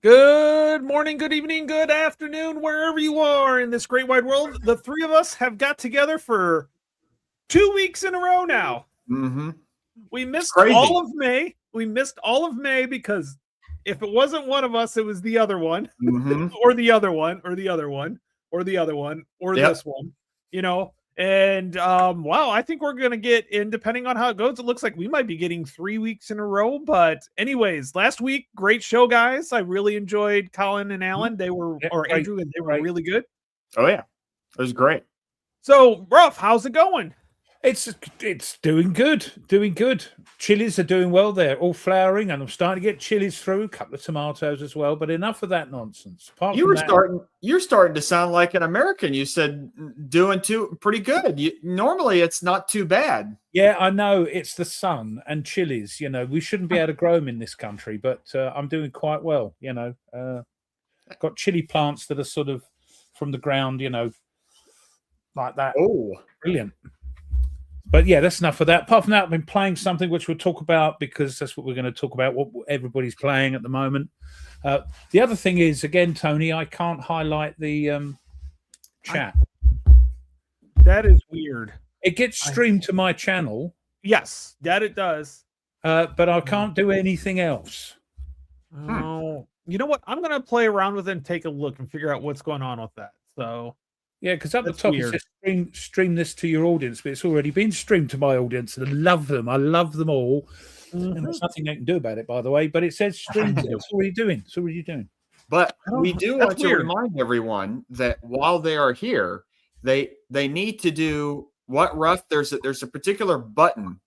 Good morning, good evening, good afternoon, wherever you are in this great wide world. The three of us have got together for 2 weeks in a row now. Mm-hmm. We It's missed crazy. all of May. We missed all of May because if it wasn't one of us, it was the other one, Mm-hmm. or the other one, or the other one, or the other one, or Yep. this one, you know. And wow, I think we're gonna get in depending on how it goes. It looks like we might be getting 3 weeks in a row. But anyways, last week, great show, guys. I really enjoyed Colin and Alan. They were Yeah, or great, Andrew, and they were great. really good. Oh yeah, it was great. So, Ruff, how's it going? It's doing good, doing good. Chilies are doing well. They're all flowering, and I'm starting to get chilies through. A couple of tomatoes as well. But enough of that nonsense. Apart You from were that, you're starting to sound like an American. You said doing pretty good. Normally it's not too bad. yeah, I know it's the sun and chilies. You know, we shouldn't be able to grow them in this country, but I'm doing quite well. You know, got chili plants that are sort of from the ground. You know, like that. Oh, Brilliant. But yeah, that's enough of that. Apart from that, I've been playing something which we'll talk about because that's what we're going to talk about, what everybody's playing at the moment. The other thing is, again, Tony, I can't highlight the chat. That is weird. It gets streamed to my channel, Yes, that it does. but I can't do anything else. Oh, you know what? I'm gonna play around with it and take a look and figure out what's going on with that. So Yeah, because up That's the top weird. it says stream this to your audience, but it's already been streamed to my audience. And I love them. I love them all. And there's nothing they can do about it, by the way. But it says stream. It's already doing. It's already doing. but I don't we know. do That's want to weird. remind everyone that while they are here, they need to do what, Ruff? There's a particular button.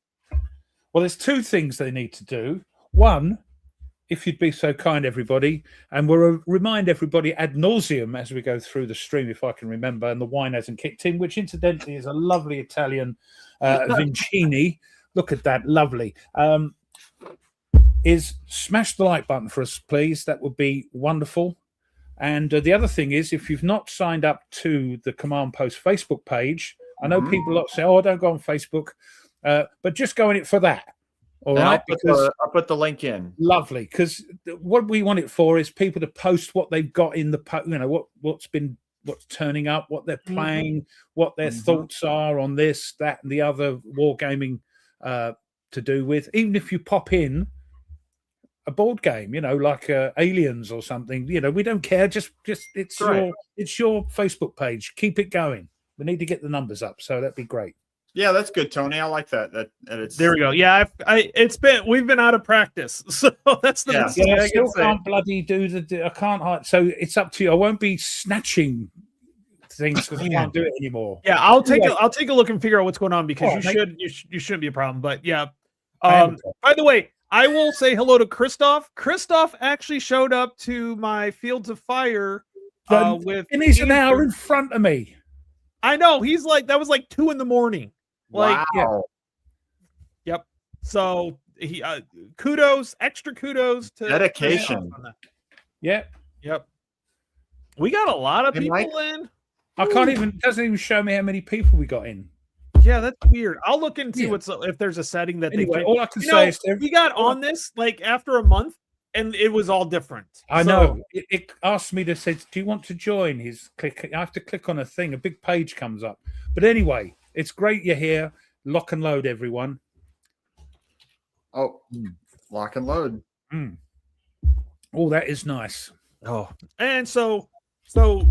Well, there's two things they need to do. One, if you'd be so kind, everybody, and we'll remind everybody ad nauseum as we go through the stream, if I can remember, and the wine hasn't kicked in, which incidentally is a lovely Italian Vincini. Look at that, lovely. Is smash the like button for us, please. That would be wonderful. And the other thing is, if you've not signed up to the Command Post Facebook page, I know people lot say, "Oh, don't go on Facebook," but just go in it for that. All And right, I'll put the link in. lovely, because what we want it for is people to post what they've got in the what's turning up, what they're playing, what their thoughts are on this, that, and the other wargaming to do with. Even if you pop in a board game, like Aliens or something, we don't care. Just it's Right. your Facebook page. Keep it going. We need to get the numbers up, so that'd be great. Yeah, that's good, Tony. I like that. That it's There we go. Yeah, we've been out of practice, so that's the mistake I I still can say. can't bloody do I can't. So it's up to you. I won't be snatching things because I can't do it anymore. Yeah, I'll take a look and figure out what's going on because All right, you shouldn't be a problem. But yeah, I am a problem. by the way, I will say hello to Christoph. Christoph actually showed up to my Fields of Fire with. And he's an hour in front of me. I know he's like that was like 2 a.m. Like, wow. Yep. So he extra kudos to Dedication. Christoph on that. Yeah. Yep. We got a lot of And people Mike? in. I can't even. Doesn't even show me how many people we got in. Yeah, that's weird. I'll look and see Yeah. if there's a setting that Anyway, they can. all I can say is we got on this like after a month, and it was all different. I So, know it asked me to say, "Do you want to join?" I have to click on a thing. A big page comes up. But anyway, it's great you're here. Lock and load, everyone. Oh, lock and load. Oh, that is nice. Oh, and so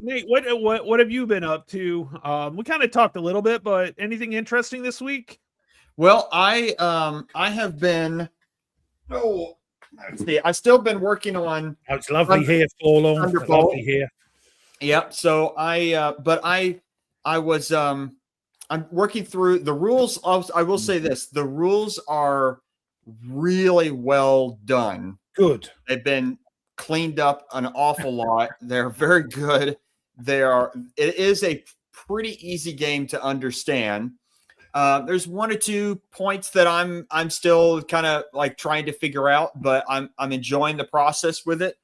Nate, what have you been up to? We kind of talked a little bit, but anything interesting this week? Well, I have been. Oh, let's see. I've still been working on. Oh, it's lovely here, Forlorn. Thunderbolt. Lovely here. Yep. So I was I'm working through the rules. I will say this: the rules are really well done. Good. They've been cleaned up an awful lot. They're very good. It is a pretty easy game to understand. There's one or 2 points that I'm still kind of like trying to figure out, but I'm enjoying the process with it.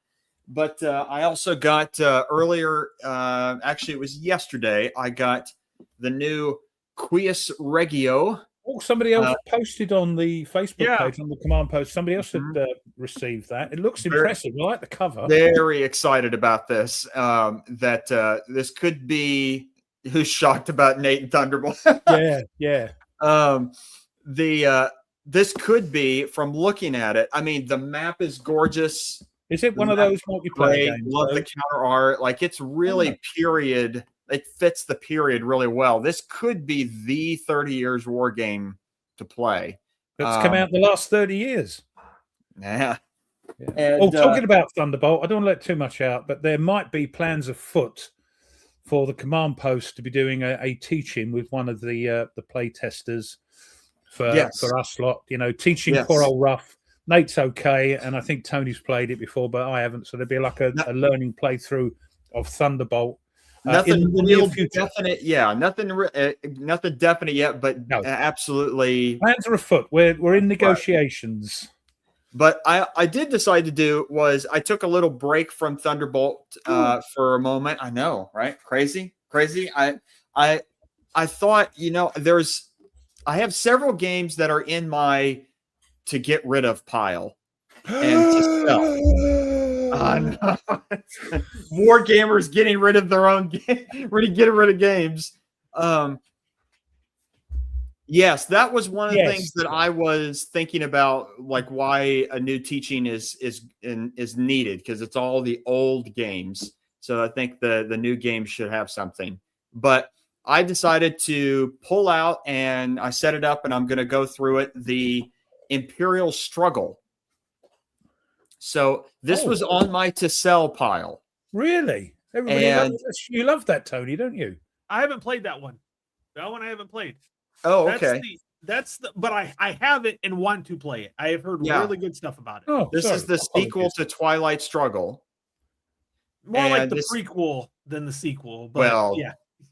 But I also got earlier, actually it was yesterday, I got the new Quies Regio. Oh, somebody else posted on the Facebook page, on the command post. Somebody else had received that. It looks impressive. I like the cover. Very excited about this. This could be. Who's shocked about Nate and Thunderbolt? Yeah. This could be, from looking at it. I mean, the map is gorgeous. Is it one of those multiplayer games? Love the counter art. Like, it's really period. It fits the period really well. This could be the 30 years war game to play. It's come out in the last 30 years. Yeah. And, talking about Thunderbolt, I don't want to let too much out, but there might be plans afoot for the command post to be doing a teaching with one of the play testers for us lot. You know, teaching poor old Ruff. Nate's okay, and I think Tony's played it before, but I haven't. So there'd be like a learning playthrough of Thunderbolt. Nothing real definite, nothing definite yet, but absolutely plans are afoot. We're in negotiations. But I did decide to do was I took a little break from Thunderbolt for a moment. I know, right? Crazy. I thought, I have several games that are in my to get rid of pile and to sell. Wargamers getting rid of their own game, getting rid of games. Yes, that was one of the things that I was thinking about, like why a new teaching is needed, because it's all the old games. So I think the new games should have something. But I decided to pull out, and I set it up, and I'm going to go through it. The Imperial Struggle. So this was on my to sell pile. Really? You love that, Tony, don't you? I haven't played that one. That one I haven't played. Oh, okay. But I have it and want to play it. I have heard really good stuff about it. Oh, this is the sequel to Twilight Struggle. More like the prequel than the sequel. But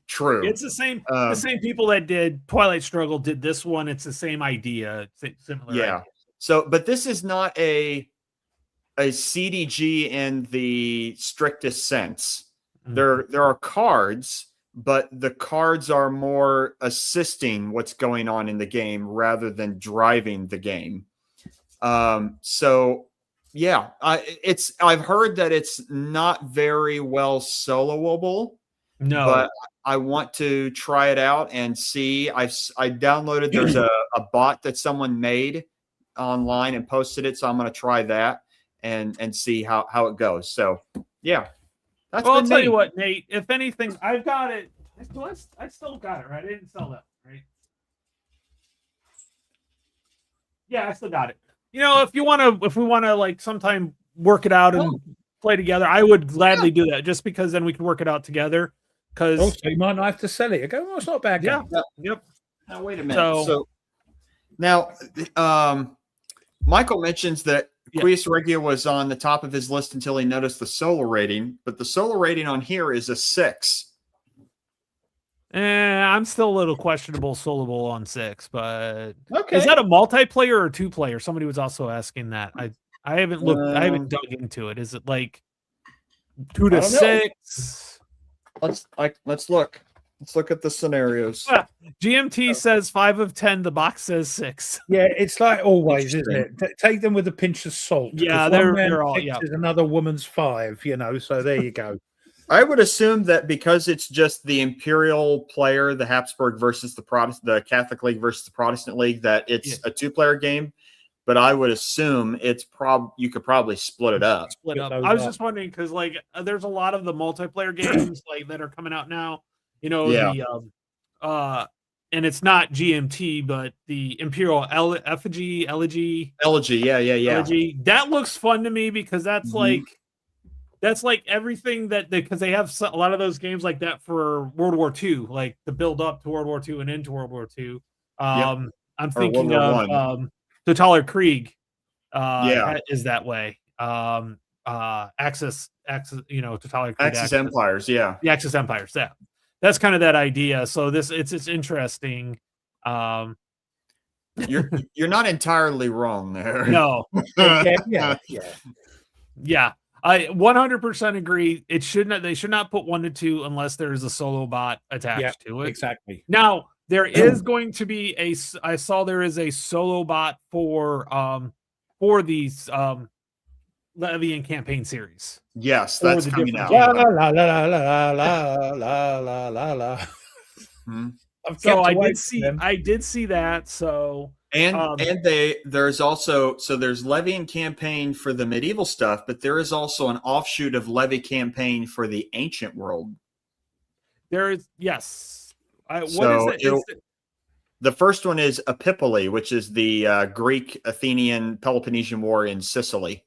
true. It's the same. The same people that did Twilight Struggle did this one. It's the same idea. Similar. Yeah. Idea. So, but this is not a CDG in the strictest sense. Mm-hmm. There are cards, but the cards are more assisting what's going on in the game rather than driving the game. So yeah, I've heard that it's not very well soloable. No, but I want to try it out and see. I downloaded. There's a bot that someone made online and posted it, so I'm going to try that and see how it goes. So yeah, that's. Well, I'll tell you what, Nate. If anything, I've got it. I still got it, right? I didn't sell that, right? Yeah, I still got it. If we want to like sometime work it out and play together, I would gladly do that, just because then we can work it out together. Because you might not have to sell it. I go, it's not bad. Yeah. Yep. Now wait a minute. So now, Michael mentions that Quius Regia was on the top of his list until he noticed the solo rating, but the solo rating on here is a 6. I'm still a little questionable soloable on 6, but is that a multiplayer or 2-player? Somebody was also asking that. I haven't looked. I haven't dug into it. Is it like 2 to 6? Let's look. Let's look at the scenarios. GMT says 5 of 10. The box says 6. Yeah, it's like always, isn't it? Take them with a pinch of salt. Yeah, they're all. Yeah, is another woman's 5. So there you go. I would assume that because it's just the Imperial player, the Habsburg versus the Catholic League versus the Protestant League, that it's a 2-player game. But I would assume it's you could probably split it up. I was just wondering because there's a lot of the multiplayer games that are coming out now. And it's not GMT, but the Imperial Elegy. Elegy, yeah. Elegy. That looks fun to me because that's like everything because they have a lot of those games like that for World War II, like the build up to World War II and into World War II. I'm thinking of Totaler Krieg is that way. Axis, Totaler Krieg. Axis Empires, yeah. The Axis Empires, yeah. That's kind of that idea. So it's interesting. You're not entirely wrong there. No. Yeah. I 100% agree. They should not put 1 to 2 unless there is a solo bot attached to it. Exactly. Now, There is going to be I saw there is a solo bot for these Levy and campaign series. Yes, Or that's the coming different out. La la la la la la la la la la. Hmm. I've So kept I away did from see them. I did see that. So There's also there's Levy and campaign for the medieval stuff, but there is also an offshoot of Levy campaign for the ancient world. there is yes. What is So it? the first one is Epipoli, which is the Greek Athenian Peloponnesian War in Sicily.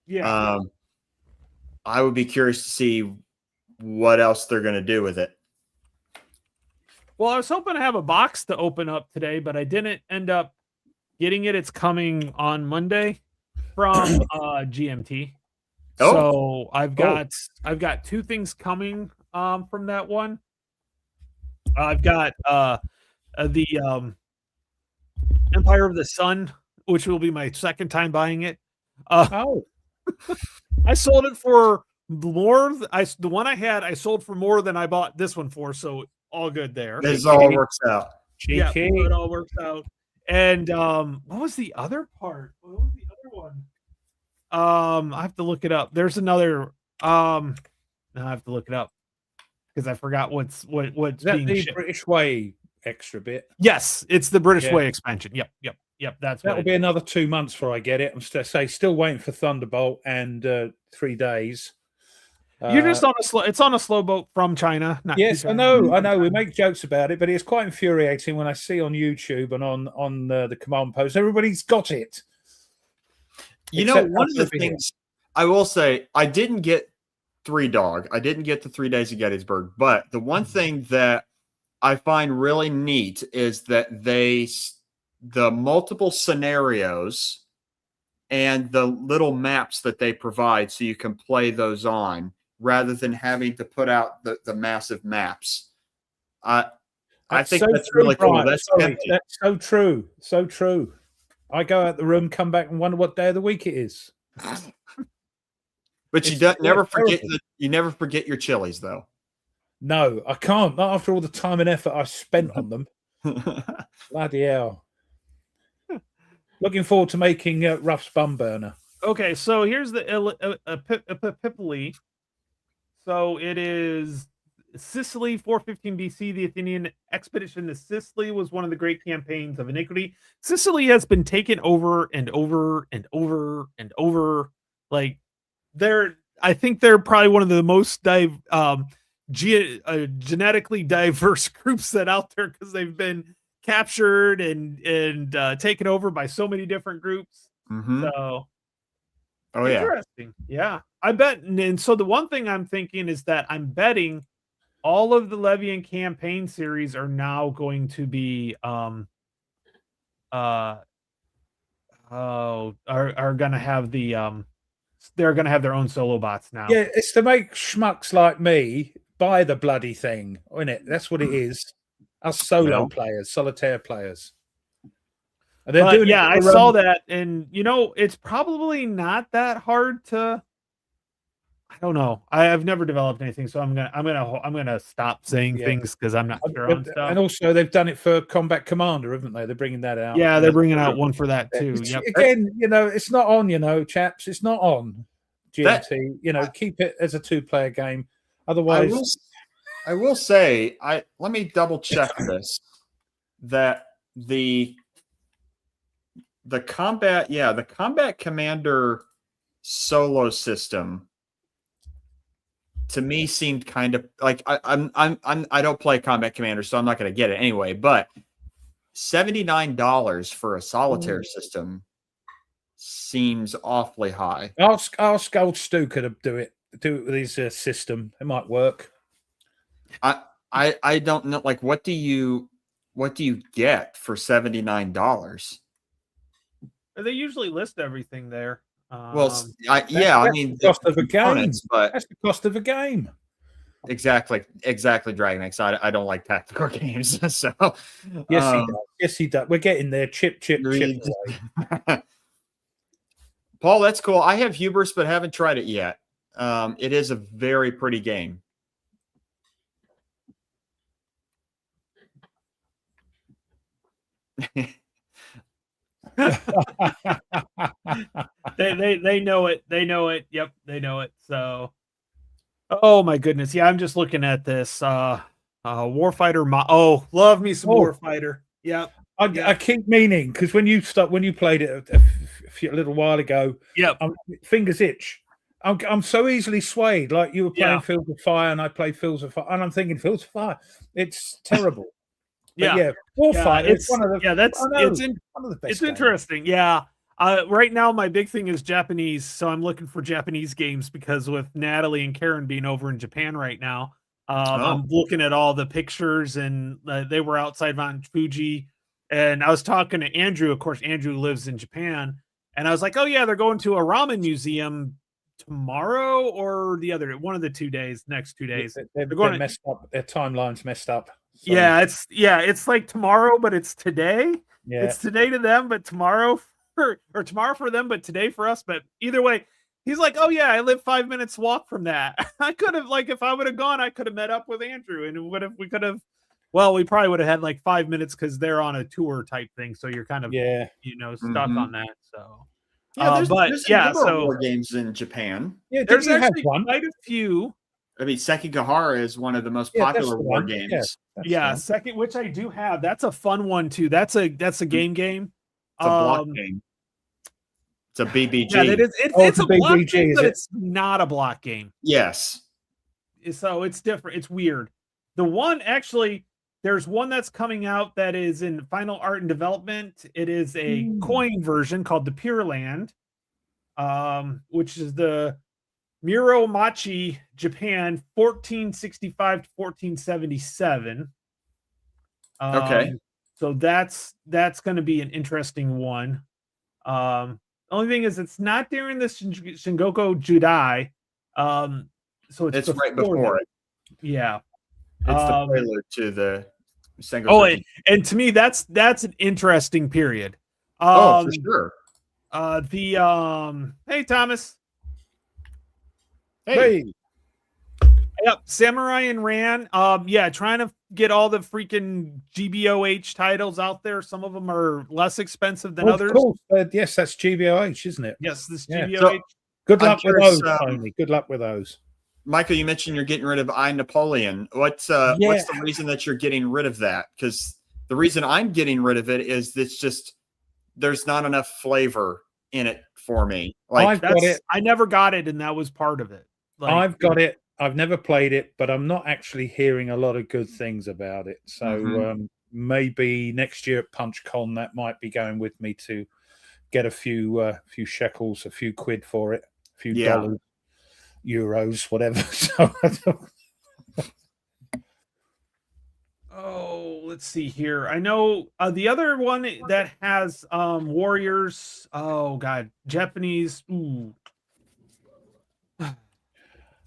Yeah. I would be curious to see what else they're going to do with it. Well, I was hoping to have a box to open up today, but I didn't end up getting it. It's coming on Monday from GMT. So I've got two things coming from that one. I've got the Empire of the Sun, which will be my second time buying it. I sold it for more. The one I had, I sold for more than I bought this one for. So all good there. This all works out. Yeah, so it all works out. And what was the other part? What was the other one? I have to look it up. There's another. Now I have to look it up because I forgot what's that being the shipped. British Way extra bit. Yes, it's the British Way expansion. Yep. That'll be another 2 months before I get it. I'm still waiting for Thunderbolt and 3 days. You're just on it's on a slow boat from China. Yes, I know. We make jokes about it, but it's quite infuriating when I see on YouTube and on the command post, everybody's got it. You know, one of the things I will say, I didn't get Three Dog. I didn't get the 3 Days of Gettysburg, but the one thing that I find really neat is that the multiple scenarios and the little maps that they provide so you can play those on rather than having to put out the massive maps. I think so that's true, really cool. Brian. That's so true. So true. I go out the room, come back, and wonder what day of the week it is. But you never forget your chilies, though. No, I can't. Not after all the time and effort I spent on them. Bloody hell. Looking forward to making Ruff's bum burner. Okay, so here's the Epipoli. So it is Sicily, 415 BC. The Athenian expedition to Sicily was one of the great campaigns of iniquity. Sicily has been taken over and over and over and over. Like I think they're probably one of the most genetically diverse groups that out there because they've been captured and taken over by so many different groups. Mm-hmm. So, interesting. Yeah, I bet. And so the one thing I'm thinking is that I'm betting all of the Levy and campaign series are now going to be are going to have the they're going to have their own solo bots now. Yeah, it's to make schmucks like me buy the bloody thing, isn't it? That's what it is. Us solo players, solitaire players. And they're doing I saw that, and it's probably not that hard to. I don't know. I've never developed anything, so I'm gonna stop saying things because I'm not sure on stuff. And also, they've done it for Combat Commander, haven't they? They're bringing that out. Yeah, they're bringing out one for that too. Yep. Again, it's not on. Chaps, it's not on GMT. Keep it as a 2-player game. Otherwise, I will say, let me double check this. That the Combat Commander solo system to me seemed kind of like I don't play Combat Commander, so I'm not going to get it anyway. But $79 for a solitaire system seems awfully high. Ask old Stu could do it with his system. It might work. I don't know. Like, what do you get for $79? They usually list everything there. Well, I mean, the cost of a game, but that's the cost of a game. Exactly, Dragon X. I don't like tactical games, so yes, he does. Yes, he does. We're getting there. Chip. Paul, that's cool. I have Hubris, but haven't tried it yet. It is a very pretty game. They know it. They know it. Yep, they know it. So, oh my goodness, yeah, I'm just looking at this. Warfighter. Love me some Warfighter. Yep. I keep meaning, because when you played it a little while ago, yep, fingers itch. I'm so easily swayed. Like you were playing Fields of Fire, and I played Fields of Fire, and I'm thinking Fields of Fire. It's terrible. Warfighter. It's one of the best. It's interesting. Yeah. Right now, my big thing is Japanese, so I'm looking for Japanese games because with Natalie and Karen being over in Japan right now, I'm looking at all the pictures, and they were outside Mount Fuji, and I was talking to Andrew. Of course, Andrew lives in Japan, and I was like, "Oh yeah, they're going to a ramen museum tomorrow or one of the 2 days, next 2 days." They're messed up. Their timeline's messed up. So. It's like tomorrow, but it's today. Yeah, it's today to them, but tomorrow. Or tomorrow for them, but today for us. But either way, he's like, "Oh yeah, I live 5 minutes walk from that." I could have, like, if I would have gone, I could have met up with Andrew, and we could have. Well, we probably would have had like 5 minutes because they're on a tour type thing, so you're kind of stuck on that. So there's war games in Japan. Yeah, there's actually quite a few. I mean, Sekigahara is one of the most popular war games. Second, which I do have. That's a fun one too. That's a game. It's a block game. It's a BBG. Yeah, it's a block game, but it's not a block game. Yes. So it's different. It's weird. The one, actually, there's one that's coming out that is in final art and development. It is a coin version called the Pure Land, which is the Muromachi, Japan, 1465 to 1477. Okay. So that's going to be an interesting one. The only thing is it's not during the Shingoku Judai. So it's right before it. Yeah. It's the prelude to the Sengoku. And to me, that's an interesting period. For sure. Hey Thomas. Hey. Yep, Samurai and Ran. Trying to get all the freaking GBOH titles out there. Some of them are less expensive than others. Of course, yes, that's GBOH, isn't it? Yes, this GBOH. So, good luck with those, Tony. Good luck with those. Michael, you mentioned you're getting rid of I, Napoleon. What's the reason that you're getting rid of that? Because the reason I'm getting rid of it is it's just there's not enough flavor in it for me. Like I've got it. I never got it, and that was part of it. I've got it. I've never played it, but I'm not actually hearing a lot of good things about it. So maybe next year at PunchCon, that might be going with me to get a few shekels, a few quid for it, a few dollars, euros, whatever. Let's see here. I know the other one that has warriors. Oh God, Japanese. Ooh.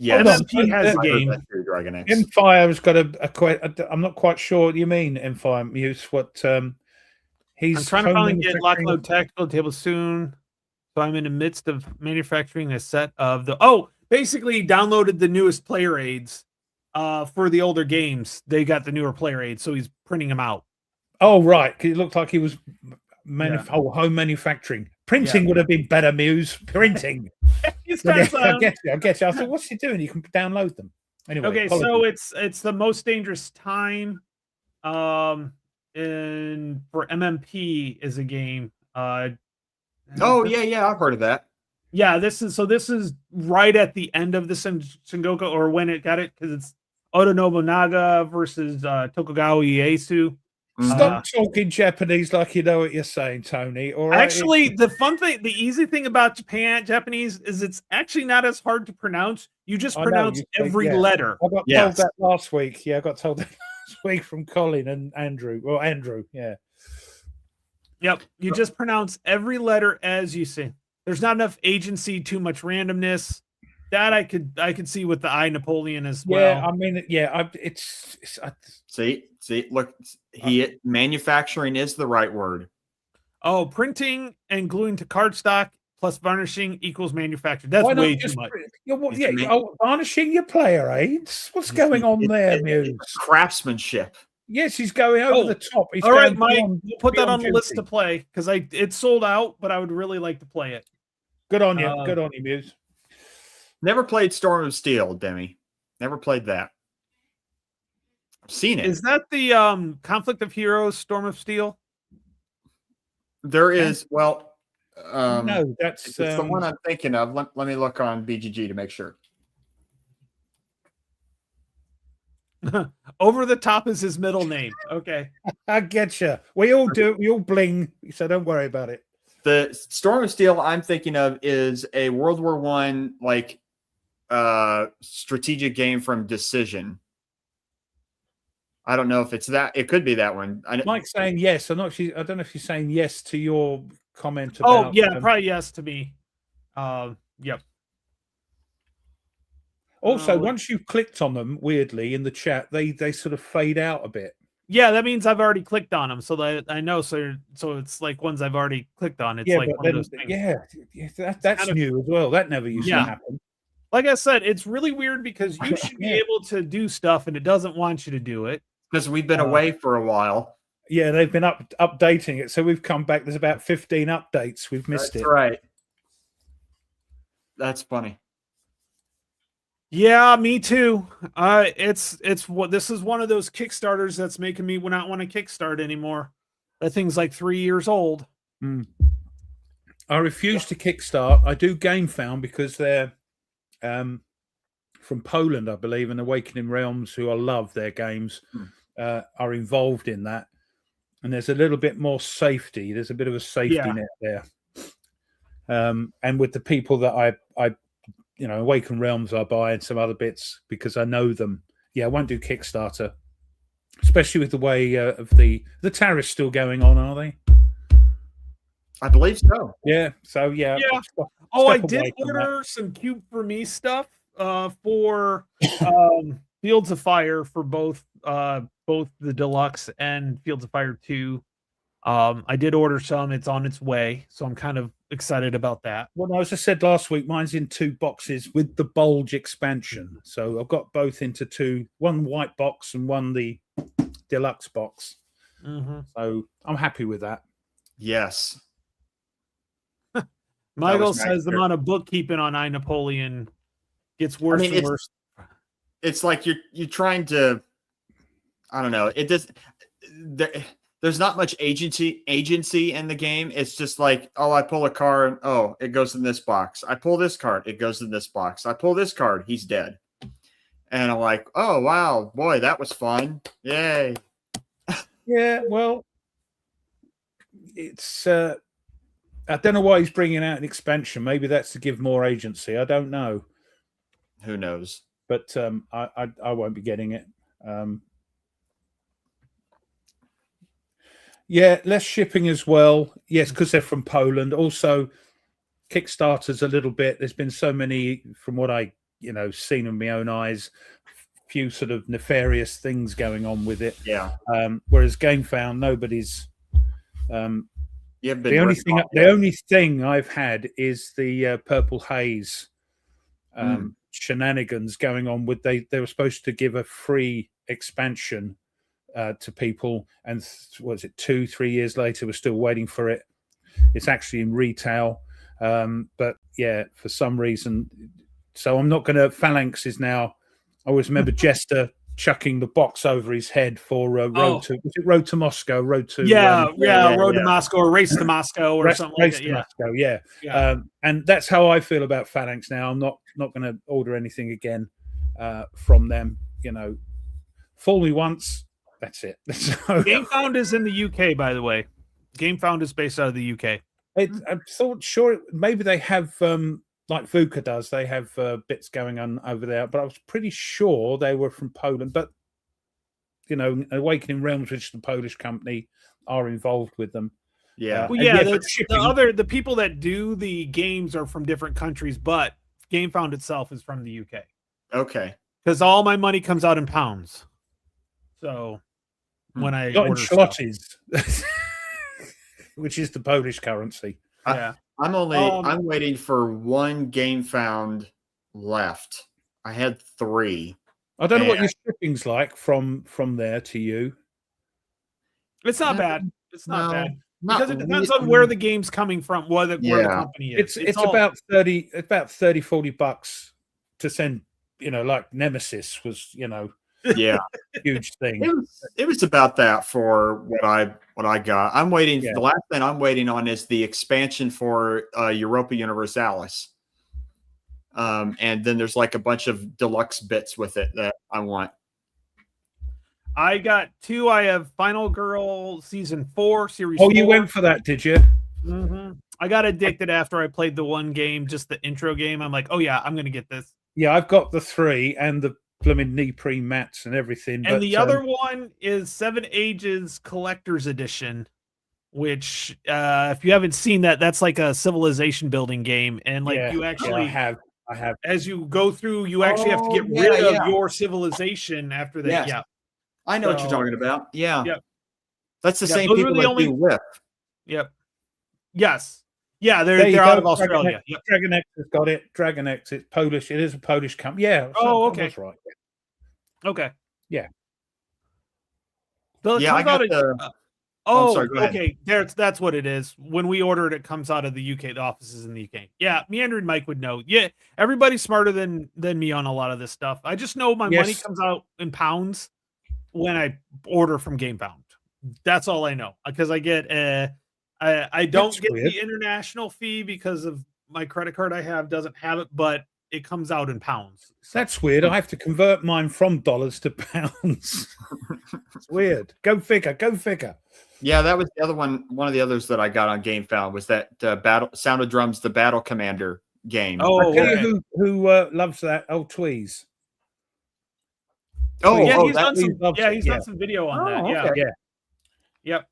Yeah, MMP has a game. Empire's got I'm not quite sure what you mean, Empire Muse. What he's I'm trying to finally get Lockload Tactical Table soon. So I'm in the midst of manufacturing a set of basically downloaded the newest player aids for the older games. They got the newer player aids, so he's printing them out. Oh, right. It looked like he was home manufacturing. Printing would have been better, Muse. Printing. I get you. I thought, what's he doing? You can download them. Anyway. Okay, so it's the Most Dangerous Time. And for MMP is a game. I've heard of that. Yeah, this is right at the end of the Sengoku, or when it got it, because it's Oda Nobunaga versus Tokugawa Ieyasu. Stop talking Japanese like you know what you're saying, Tony. All right. Actually, the easy thing about Japanese is it's actually not as hard to pronounce. You just pronounce every letter. I got told that last week. Yeah, I got told that last week from Colin and Andrew. Well, Andrew, yeah. Yep, you just pronounce every letter as you say. There's not enough agency, too much randomness. That I could see with the I, Napoleon as well. Yeah, I mean, See, look, manufacturing is the right word. Oh, printing and gluing to cardstock plus varnishing equals manufacturing. That's way too much. Varnishing your player aids. What's going on there, Muse? Craftsmanship. Yes, he's going over the top. He's all right, going Mike. beyond, We'll put that on the beyond list to guilty. play because it's sold out, but I would really like to play it. Good on you. Good on you, Muse. Never played Storm of Steel, Demi. Never played that. I've seen it. Is that the Conflict of Heroes Storm of Steel? There is, well, no, that's it's the one I'm thinking of. Let me look on BGG to make sure. Over the Top is his middle name. Okay. I get you. We all do. We all bling, so don't worry about it. The Storm of Steel I'm thinking of is a World War I like strategic game from Decision. I don't know if it's that. It could be that one. Mike's saying yes. I don't know if she's saying yes to your comment Oh about. yeah, probably yes to me. Yep. Also, once you clicked on them, weirdly in the chat, they sort of fade out a bit. Yeah, that means I've already clicked on them, so that I know. So it's like ones I've already clicked on. It's Yeah, like but one then, of those things. yeah, that's new as well. That never used to happen. Like I said, it's really weird because you should be able to do stuff and it doesn't want you to do it. Because we've been away for a while. Yeah, they've been updating it, so we've come back. There's about 15 updates. We've missed it. That's right. That's funny. Yeah, me too. It's what this is one of those Kickstarters that's making me not want to kickstart anymore. That thing's like 3 years old. I refuse to kickstart. I do GameFound because they're from Poland, I believe, and Awakening Realms, who I love their games, are involved in that. And there's a little bit more safety. There's a bit of a safety net there. And with the people that I Awaken Realms I buy and some other bits because I know them. Yeah, I won't do Kickstarter, especially with the way of the tariffs still going on, are they? I believe so. Yeah. So yeah. I did order some Cube for Me stuff for Fields of Fire for both the Deluxe and Fields of Fire 2. I did order some. It's on its way, so I'm kind of excited about that. Well, as I said last week, mine's in 2 boxes with the Bulge expansion. So I've got both into 2, one white box and one the deluxe box. So I'm happy with that. Yes. Michael says the amount of bookkeeping on iNapoleon gets worse and worse. It's like you're trying to, I don't know. It does. There's not much agency in the game. It's just like, oh, I pull a card. Oh, it goes in this box. I pull this card. It goes in this box. I pull this card. He's dead. And I'm like, oh, wow, boy, that was fun. Yay. Yeah, well, it's, I don't know why he's bringing out an expansion. Maybe that's to give more agency. I don't know. Who knows? But I won't be getting it. Yeah, less shipping as well. Yes, because they're from Poland. Also, Kickstarter's a little bit. There's been so many, from what I seen with my own eyes, few sort of nefarious things going on with it. Yeah. Whereas GameFound, nobody's. The only thing I've had is the Purple Haze shenanigans going on with. They were supposed to give a free expansion to people, and was it 2-3 years later we're still waiting for it. It's actually in retail, but yeah, for some reason, so I'm not going to. Phalanx is now. I always remember Jester chucking the box over his head for Road to Moscow, Road to Moscow, or Race to Moscow, or something like that. Moscow, yeah. And that's how I feel about Phalanx now. I'm not going to order anything again from them. Fool me once. That's it. GameFound is in the UK, by the way. GameFound is based out of the UK. I thought maybe they have, like VUCA does, they have bits going on over there, but I was pretty sure they were from Poland. But, Awakening Realms, which is the Polish company, are involved with them. Yeah. The people that do the games are from different countries, but GameFound itself is from the UK. Okay. Because all my money comes out in pounds. So when I got in order zlotys, which is the Polish currency. Yeah. I'm waiting for one GameFound left. I had 3. I don't know what your shipping's like from there to you. It's not bad. It's not bad. Not Because it depends really. on where the game's coming from, where the Yeah. company is. It's all- about 30-40 bucks to send, like Nemesis was, Yeah. huge thing. It was about that for what I got. I'm waiting. Yeah. The last thing I'm waiting on is the expansion for Europa Universalis. And then there's like a bunch of deluxe bits with it that I want. I got 2. I have Final Girl Season 4, Series 4. Oh, you went for that, did you? Mm-hmm. I got addicted after I played the one game, just the intro game. I'm like, oh yeah, I'm going to get this. Yeah, I've got the 3 and the blooming neoprene mats and everything. And the other one is 7 Ages Collector's Edition, which, if you haven't seen that, that's like a civilization building game. And like you actually I have. As you go through, you actually have to get rid of your civilization after that. Yes. Yeah. I know what you're talking about. Yeah. Yep. That's the same those people are the that only- do Whip. Yep. Yes. Yeah, There you they're out go, of Australia. Yep. Dragon X has got it. Dragon X, it's Polish. It is a Polish company. Yeah. Oh, that okay. was right. Okay. Yeah. So it Yeah, I comes got out the. oh, sorry, go ahead. okay. That's what it is. When we order it, it comes out of the UK. The office is in the UK. Yeah, Meandering Mike would know. Yeah, everybody's smarter than me on a lot of this stuff. I just know my money Yes. comes out in pounds when I order from GamePound. That's all I know, because I get I don't That's get weird. the international fee because of my credit card I have doesn't have it, but it comes out in pounds. That's weird. I have to convert mine from dollars to pounds. It's weird. Go figure. Go figure. Yeah, that was the other one. One of the others that I got on GameFound was that Sound of Drums, the Battle Commander game. Oh, I tell okay. you who loves that? Oh, Tweez. Oh, yeah, oh, he's that done some. loves Yeah, it, he's yeah. done some video on Oh, that. Yeah. okay. Yeah. Yep.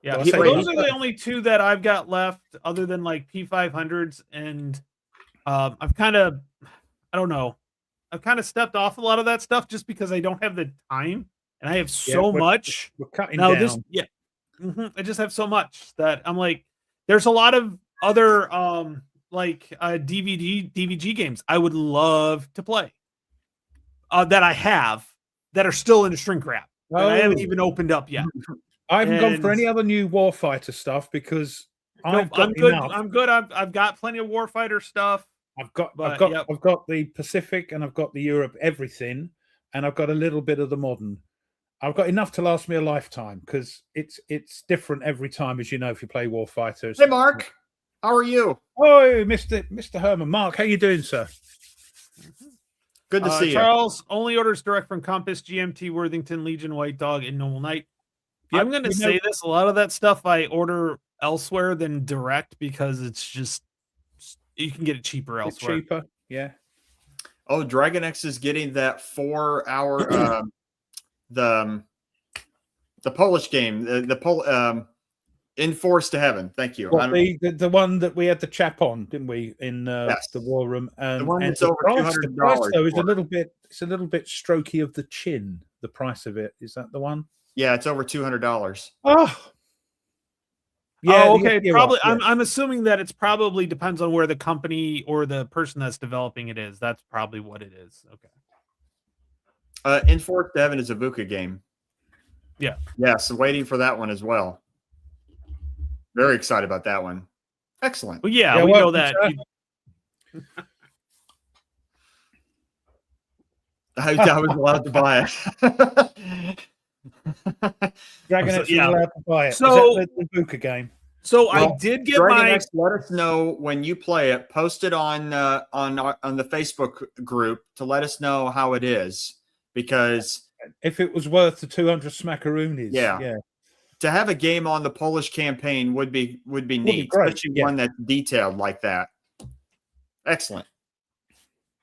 Yeah, Well, so say those he- are the only 2 that I've got left, other than like P500s, and I've kind of, I don't know, I've kind of stepped off a lot of that stuff just because I don't have the time, and I have so we're- much. We're cutting Now down. this, yeah, I just have so much that I'm like, there's a lot of other DVG games I would love to play that I have that are still in shrink wrap that I haven't Oh. even opened up yet. I haven't gone for and- any other new Warfighter stuff because Nope, I've got I'm good. enough. I'm good. I've got plenty of Warfighter stuff. I've got Yep. I've got the Pacific and I've got the Europe, everything, and I've got a little bit of the modern. I've got enough to last me a lifetime because it's different every time, as you know, if you play Warfighters. Hey, Mark, how are you? Oh, Mr. Herman, Mark, how you doing, sir? Good to see you. Charles only orders direct from Compass, GMT, Worthington, Legion, White Dog, and Normal Knight. Yep, I'm going to say this: a lot of that stuff I order elsewhere than direct because it's just you can get it cheaper It's elsewhere. cheaper. Yeah. Oh, Dragon X is getting that 4-hour the Polish game, In Force to Heaven. Thank you. Well, the one that we had the chap on, didn't we, in Yes. the war room? The one and that's over the price, $200 though, is for a it. little bit. It's a little bit strokey of the chin. The price of it, is that the one? Yeah, it's over $200. Oh, Oh, okay. you're Probably. right, yeah. I'm assuming that it's probably depends on where the company or the person that's developing it is. That's probably what it is. Okay. In Force to Heaven is a VUCA game. Yeah. Yes, waiting for that one as well. Very excited about that one. Excellent. Well, yeah, Yeah, we well, know that. I was allowed to buy it. Dragon So- X yeah. is allowed to buy it. So- Is that the Buka game? So Well, I did get Dragon my. X, let us know when you play it. Post it on the Facebook group to let us know how it is, because If it was worth the 200 smackaroonies. Yeah. Yeah. to have a game on the Polish campaign would be neat, great, especially yeah. one that's detailed like that. Excellent.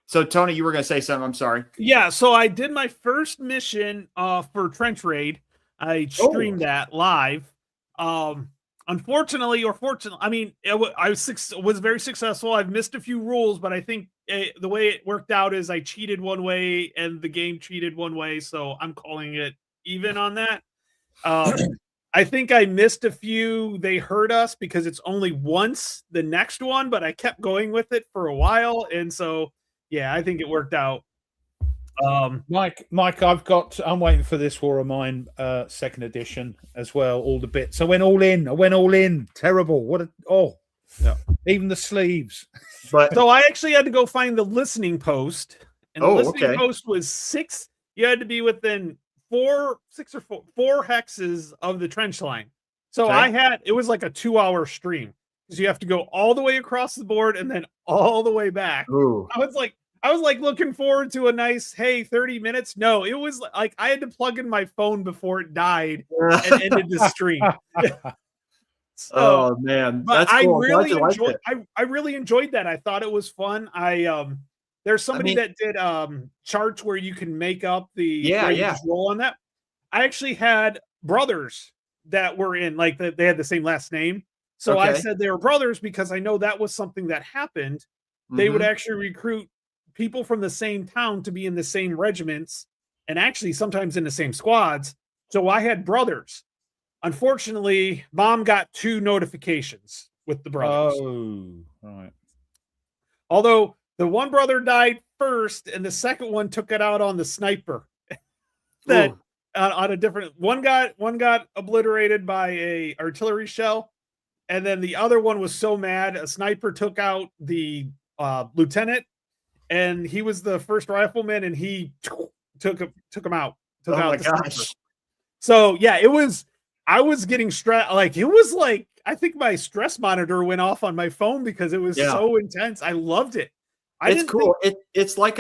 So Tony, you were going to say something. I'm sorry. Yeah, so I did my first mission for Trench Raid. I streamed that live. Unfortunately, or fortunately, I mean, I was very successful. I've missed a few rules, but I think the way it worked out is I cheated one way and the game cheated one way, so I'm calling it even on that. I think I missed a few. They hurt us because it's only once the next one, but I kept going with it for a while, and so yeah, I think it worked out. Mike, I'm waiting for this War of Mine second edition as well. All the bits. I went all in. Terrible. Yeah. Even the sleeves. But so I actually had to go find the listening post, and the listening post was 6. You had to be within 4 hexes of the trench line. So it was like a 2-hour stream because you have to go all the way across the board and then all the way back. Ooh. I was like looking forward to a nice, 30 minutes. No, it was like I had to plug in my phone before it died and ended the stream. So, oh man, but that's cool. I really enjoyed that. I thought it was fun. There's somebody that did charts where you can make up the just roll on that. I actually had brothers that were in, like they had the same last name. So I said they were brothers because I know that was something that happened. They would actually recruit people from the same town to be in the same regiments and actually sometimes in the same squads. So I had brothers. Unfortunately, Mom got 2 notifications with the brothers. Oh, right. Although the one brother died first, and the second one took it out on the sniper. That on a different one got obliterated by a artillery shell, and then the other one was so mad a sniper took out the lieutenant, and he was the first rifleman, and he took him out. Took out the sniper. So yeah, it was. I was getting stressed. Like it was like I think my stress monitor went off on my phone because it was so intense. I loved it. It's cool. It is like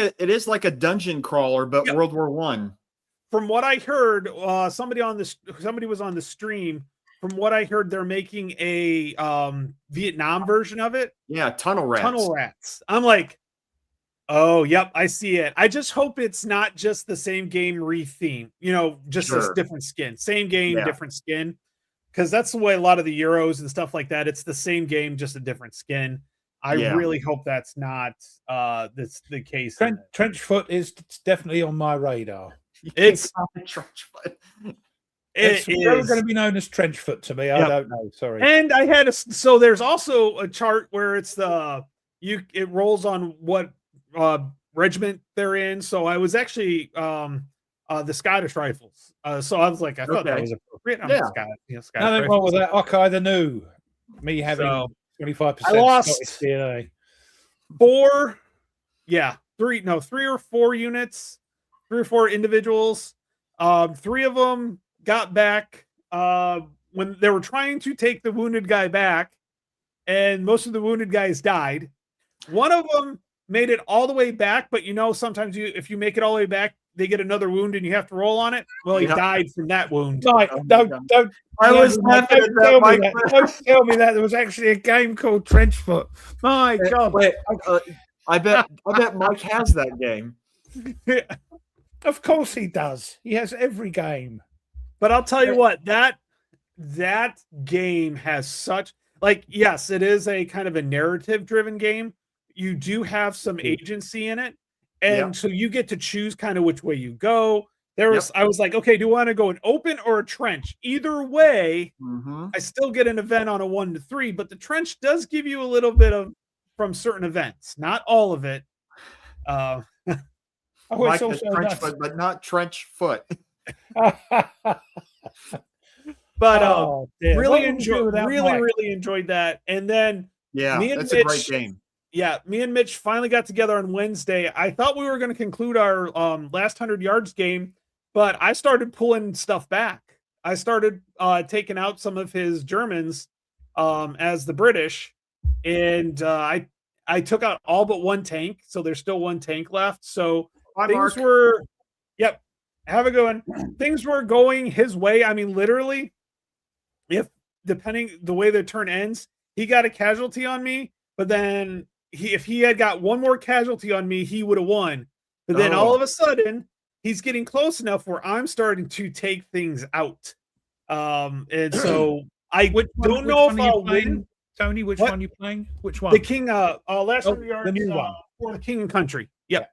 a dungeon crawler, but World War I. From what I heard, somebody was on the stream. From what I heard, they're making a Vietnam version of it. Yeah, Tunnel Rats. I'm like, oh, yep, I see it. I just hope it's not just the same game retheme, just this different skin. Same game, different skin. Because that's the way a lot of the Euros and stuff like that. It's the same game, just a different skin. I really hope that's not that's the case. Trenchfoot is definitely on my radar. It's Trenchfoot. It's never going to be known as Trenchfoot to me. I don't know. Sorry. And I had so there's also a chart where it's it rolls on what regiment they're in. So I was actually the Scottish Rifles. So I was like, I thought that was appropriate. Scottish nothing wrong with that. Okay, the new me having 25%. I lost DNA. 3 or 4 units, 3 or 4 individuals. 3 of them got back when they were trying to take the wounded guy back, and most of the wounded guys died. One of them made it all the way back, but sometimes if you make it all the way back, they get another wound and you have to roll on it. Well, he died from that wound. Don't tell me that there was actually a game called Trenchfoot. My God. Wait, I bet Mike has that game. Of course he does. He has every game. But I'll tell you what, that game has such yes, it is a kind of a narrative driven game. You do have some agency in it. And so you get to choose kind of which way you go. I was like, okay, do you want to go an open or a trench? Either way, I still get an event on a 1 to 3, but the trench does give you a little bit from certain events, not all of it. Like Trenchfoot, but not Trenchfoot. But really enjoyed that. And then that's a great game. Yeah, me and Mitch finally got together on Wednesday. I thought we were going to conclude our last 100 yards game, but I started pulling stuff back. I started taking out some of his Germans as the British, and I took out all but 1 tank, so there's still 1 tank left. So things were, have a good one. Things were going his way. I mean, literally, depending the way the turn ends, he got a casualty on me, but then if he had got 1 more casualty on me, he would have won. But then all of a sudden, he's getting close enough where I'm starting to take things out. And so I don't know if I'll win. Tony, which one are you playing? Which one? The King, last 100 yards, the new one. For the King and Country. Yep.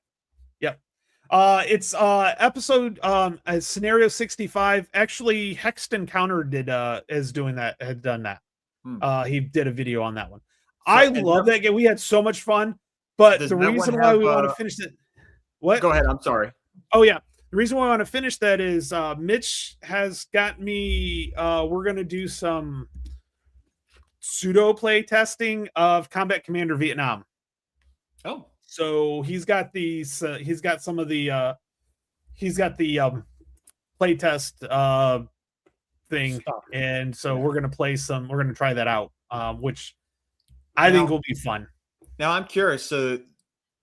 It's episode scenario 65. Actually, Hexton Counter had done that. He did a video on that one. I love that game. We had so much fun, but the reason why we want to finish it. What? Go ahead. I'm sorry. Oh yeah. The reason why I want to finish that is Mitch has got me. We're gonna do some pseudo play testing of Combat Commander Vietnam. Oh, so he's got these. He's got some of the. He's got the play test thing, and so we're gonna play some. We're gonna try that out, which I think will be fun. Now I'm curious. So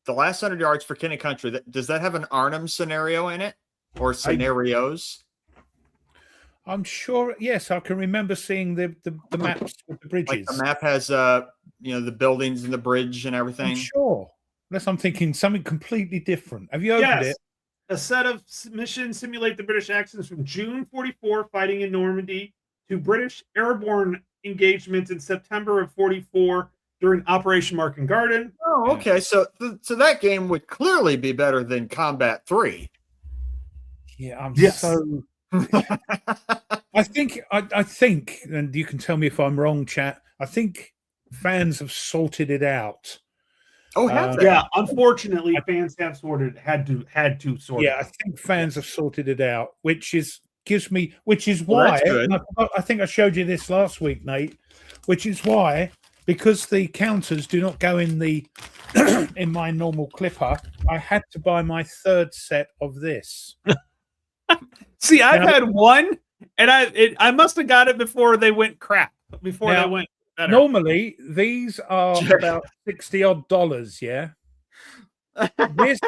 the last 100 yards for King and Country, does that have an Arnhem scenario in it, or scenarios? I'm sure. Yes, I can remember seeing the maps with the bridges. Like the map has the buildings and the bridge and everything. I'm sure. Unless I'm thinking something completely different. Have you opened it? A set of missions simulate the British actions from June 44 fighting in Normandy to British airborne engagements in September of 44 during Operation Market Garden. Oh, okay. So that game would clearly be better than Combat 3. Yeah, so I think, and you can tell me if I'm wrong, chat. I think fans have sorted it out. Oh, yeah. Unfortunately, fans have had to sort. Yeah, I think fans have sorted it out, which is why I think I showed you this last week, Nate. Which is why, because the counters do not go in the in my normal clipper, I had to buy my third set of this. See, I've had one, and I must have got it before they went crap. Before they went better. Normally, these are about $60 odd. Yeah. This.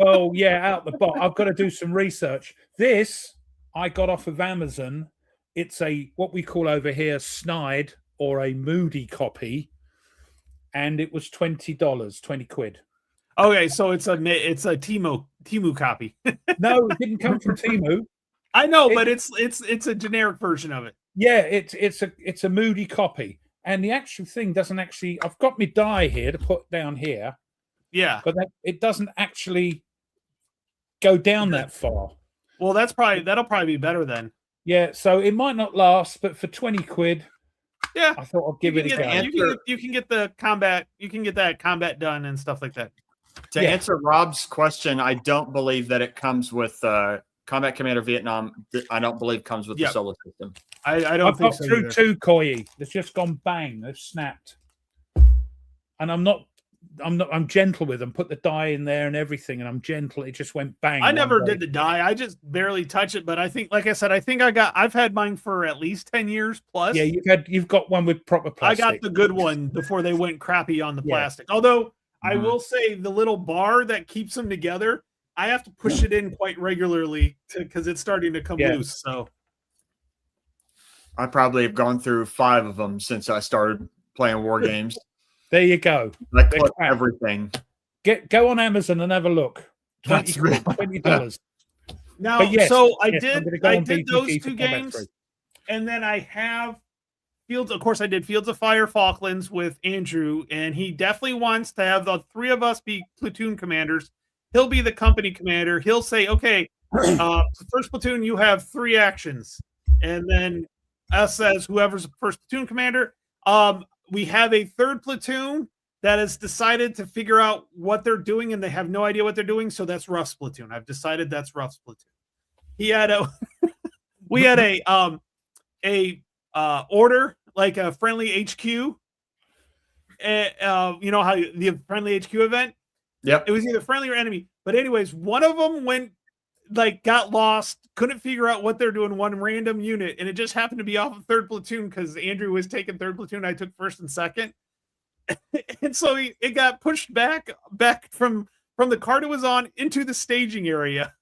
Oh yeah, out the box. I've got to do some research. This I got off of Amazon. It's what we call over here snide or a moody copy, and it was $20, 20 quid. Okay, so it's a Temu copy. No, it didn't come from Temu. I know, but it's a generic version of it. Yeah, it's a moody copy, and the actual thing doesn't actually. I've got my die here to put down here. Yeah, but it doesn't actually go down that far. Well, that'll probably be better then. Yeah, so it might not last, but for 20 quid, yeah, I thought I'd give it a go. You can get the combat. You can get that combat done and stuff like that. To answer Rob's question, I don't believe that it comes with Combat Commander Vietnam. I don't believe comes with the solo system. I don't think so. I've got through two Koi. It's just gone bang. They've snapped. And I'm gentle with them. Put the die in there and everything, and I'm gentle. It just went bang. I never did the die. I just barely touch it. But I think, like I said, I've had mine for at least 10 years plus. Yeah, you've got one with proper plastic. I got the good one before they went crappy on the plastic. Although I will say the little bar that keeps them together, I have to push it in quite regularly because it's starting to come loose. So I probably have gone through 5 of them since I started playing war games. There you go. I clip everything. Go on Amazon and have a look. $20. Now, so I did those 2 games, and then I have Fields. Of course, I did Fields of Fire Falklands with Andrew, and he definitely wants to have the 3 of us be platoon commanders. He'll be the company commander. He'll say, "Okay, first platoon, you have 3 actions," and then us as whoever's the first platoon commander. We have a 3rd platoon that has decided to figure out what they're doing, and they have no idea what they're doing. So that's Ruff's platoon. I've decided that's Ruff's platoon. We had a order, like a friendly HQ. You know how the friendly HQ event? Yep. It was either friendly or enemy. But anyways, one of them got lost, couldn't figure out what they're doing, one random unit, and it just happened to be off of 3rd platoon because Andrew was taking 3rd platoon, I took 1st and 2nd. And so it got pushed back from the card it was on into the staging area.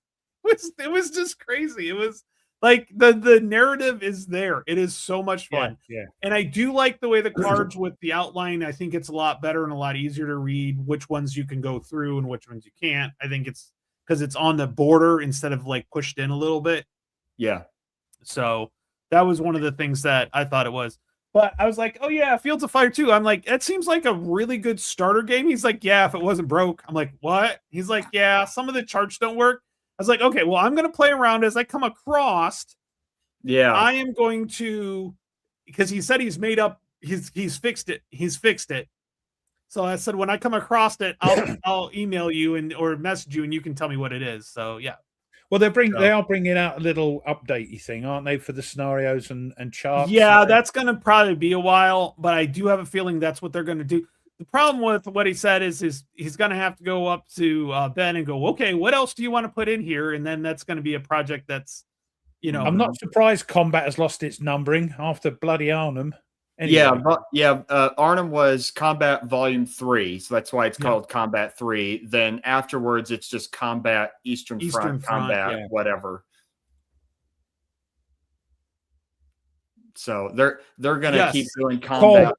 It was just crazy. It was like the narrative is there. It is so much fun. Yeah. And I do like the way the cards with the outline. I think it's a lot better and a lot easier to read which ones you can go through and which ones you can't. I think it's because it's on the border instead of like pushed in a little bit. Yeah. So that was one of the things that I thought it was. But I was like, oh yeah, Fields of Fire 2. I'm like, that seems like a really good starter game. He's like, yeah, if it wasn't broke. I'm like, what? He's like, yeah, some of the charts don't work. I was like, okay, well, I'm going to play around as I come across. Yeah. I am going to, because he said he's made up, he's fixed it. He's fixed it. So I said, when I come across it, I'll email you or message you, and you can tell me what it is. So yeah. Well, they are bringing out a little updatey thing, aren't they, for the scenarios and charts? Yeah, that's going to probably be a while, but I do have a feeling that's what they're going to do. The problem with what he said is he's going to have to go up to Ben and go, okay, what else do you want to put in here? And then that's going to be a project that's, I'm not surprised Combat has lost its numbering after bloody Arnhem. Anyway. Arnhem was Combat Volume 3, so that's why it's called Combat 3. Then afterwards, it's just Combat Eastern Front, Combat whatever. So they're going to keep doing combat.